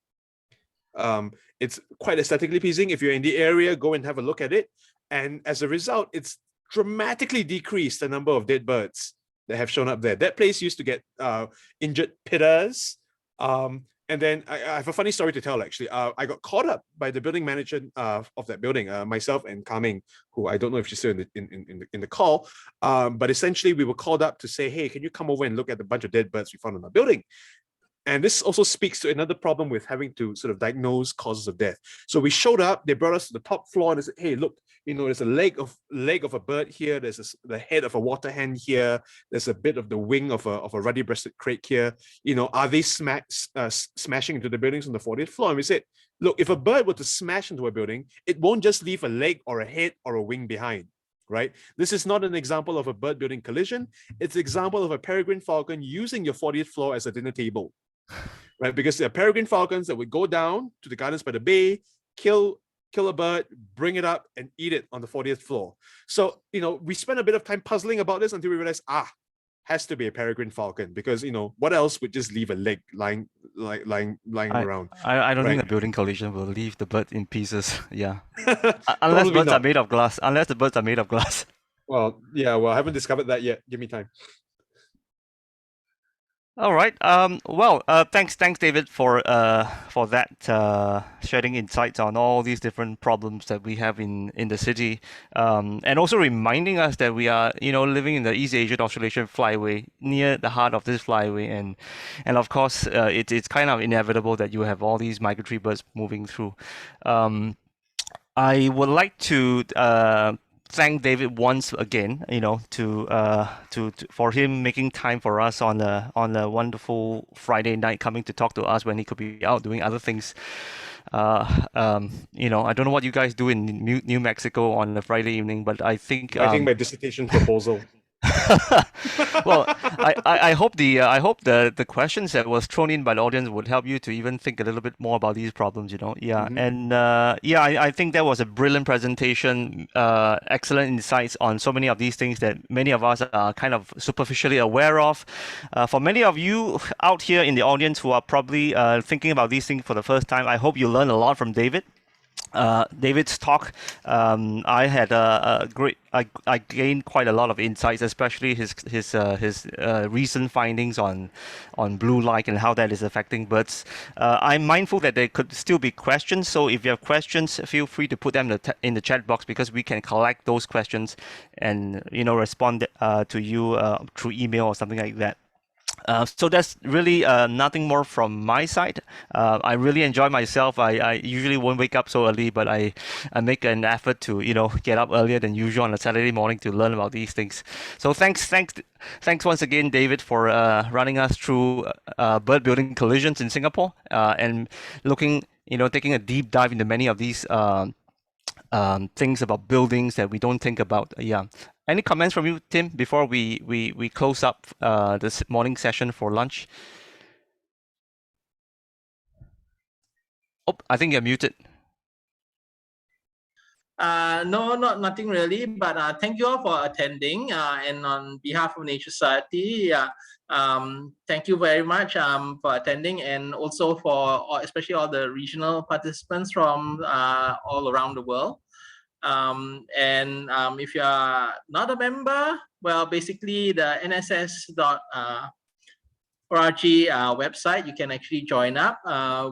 It's quite aesthetically pleasing. If you're in the area, go and have a look at it. And as a result, it's dramatically decreased the number of dead birds that have shown up there. That place used to get injured pittas. And then I have a funny story to tell, actually. I got caught up by the building manager of that building, myself and Kaming, who I don't know if she's still in the call. But essentially, we were called up to say, hey, can you come over and look at the bunch of dead birds we found in our building? And this also speaks to another problem with having to sort of diagnose causes of death. So we showed up, they brought us to the top floor and they said, hey, look, there's a leg of a bird here. There's the head of a water hen here. There's a bit of the wing of a ruddy-breasted crake here. Are they smashing into the buildings on the 40th floor? And we said, look, if a bird were to smash into a building, it won't just leave a leg or a head or a wing behind, right? This is not an example of a bird building collision. It's an example of a peregrine falcon using your 40th floor as a dinner table, right? Because there are peregrine falcons that would go down to the gardens by the bay, kill a bird, bring it up and eat it on the 40th floor. So, we spent a bit of time puzzling about this until we realized, has to be a peregrine falcon, because, what else would just leave a leg lying around? I don't think a building collision will leave the bird in pieces. Yeah. Unless birds are made of glass. Unless the birds are made of glass. Well, yeah, I haven't discovered that yet. Give me time. All right. Thanks, David, for that shedding insights on all these different problems that we have in the city, and also reminding us that we are, living in the East Asian Oscillation Flyway, near the heart of this flyway, and of course, it's kind of inevitable that you have all these migratory birds moving through. I would like to thank David once again, for him making time for us on a wonderful Friday night, coming to talk to us when he could be out doing other things. I don't know what you guys do in New Mexico on a Friday evening, but I think my dissertation proposal. Well, I hope the questions that was thrown in by the audience would help you to even think a little bit more about these problems, Yeah. Mm-hmm. And I think that was a brilliant presentation, excellent insights on so many of these things that many of us are kind of superficially aware of. For many of you out here in the audience who are probably thinking about these things for the first time, I hope you learned a lot from David. David's talk, I had I gained quite a lot of insights, especially his recent findings on blue light and how that is affecting birds. I'm mindful that there could still be questions, so if you have questions, feel free to put them in the chat box, because we can collect those questions and respond to you through email or something like that. So that's really nothing more from my side. I really enjoy myself. I usually won't wake up so early, but I make an effort to get up earlier than usual on a Saturday morning to learn about these things. So thanks once again, David, for running us through bird building collisions in Singapore and taking a deep dive into many of these things about buildings that we don't think about. Yeah. Any comments from you, Tim, before we close up this morning session for lunch? Oh, I think you're muted. No, nothing really, but thank you all for attending, and on behalf of Nature Society, thank you very much for attending, and also for especially all the regional participants from all around the world. If you are not a member, well, basically the NSS ORG website, you can actually join up.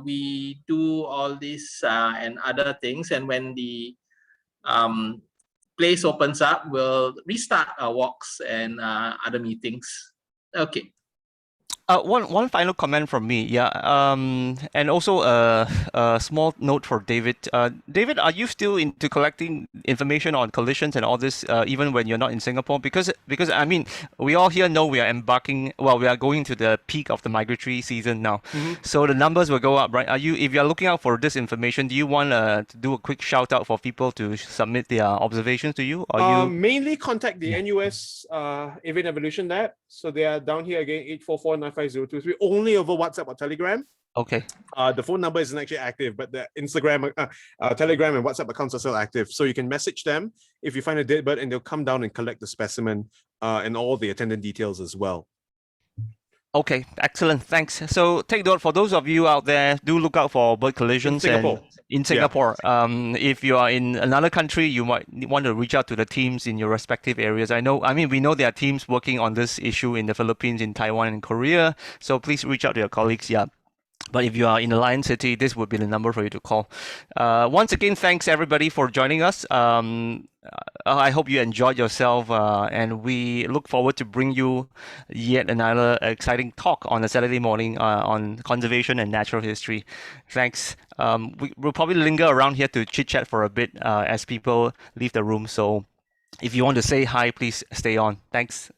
We do all this and other things, and when the place opens up, we'll restart our walks and other meetings. Okay. One final comment from me, yeah, and also a small note for David. David, are you still into collecting information on collisions and all this, even when you're not in Singapore? Because I mean, we all here know we are we are going to the peak of the migratory season now, so the numbers will go up, right? If you're looking out for this information, do you want to do a quick shout out for people to submit their observations to you? Or mainly contact the NUS Avian Evolution Lab. So they are down here again, 844-95023, only over WhatsApp or Telegram. Okay. The phone number isn't actually active, but the Instagram, Telegram, and WhatsApp accounts are still active. So you can message them if you find a dead bird, and they'll come down and collect the specimen and all the attendant details as well. Okay, excellent. Thanks. So take note, for those of you out there, do look out for bird collisions in Singapore. If you are in another country, you might want to reach out to the teams in your respective areas. We know there are teams working on this issue in the Philippines, in Taiwan, and Korea. So please reach out to your colleagues. Yeah. But if you are in a Lion City, this would be the number for you to call. Once again, thanks everybody for joining us. I hope you enjoyed yourself, and we look forward to bring you yet another exciting talk on a Saturday morning on conservation and natural history. Thanks. We'll probably linger around here to chit-chat for a bit as people leave the room. So if you want to say hi, please stay on. Thanks.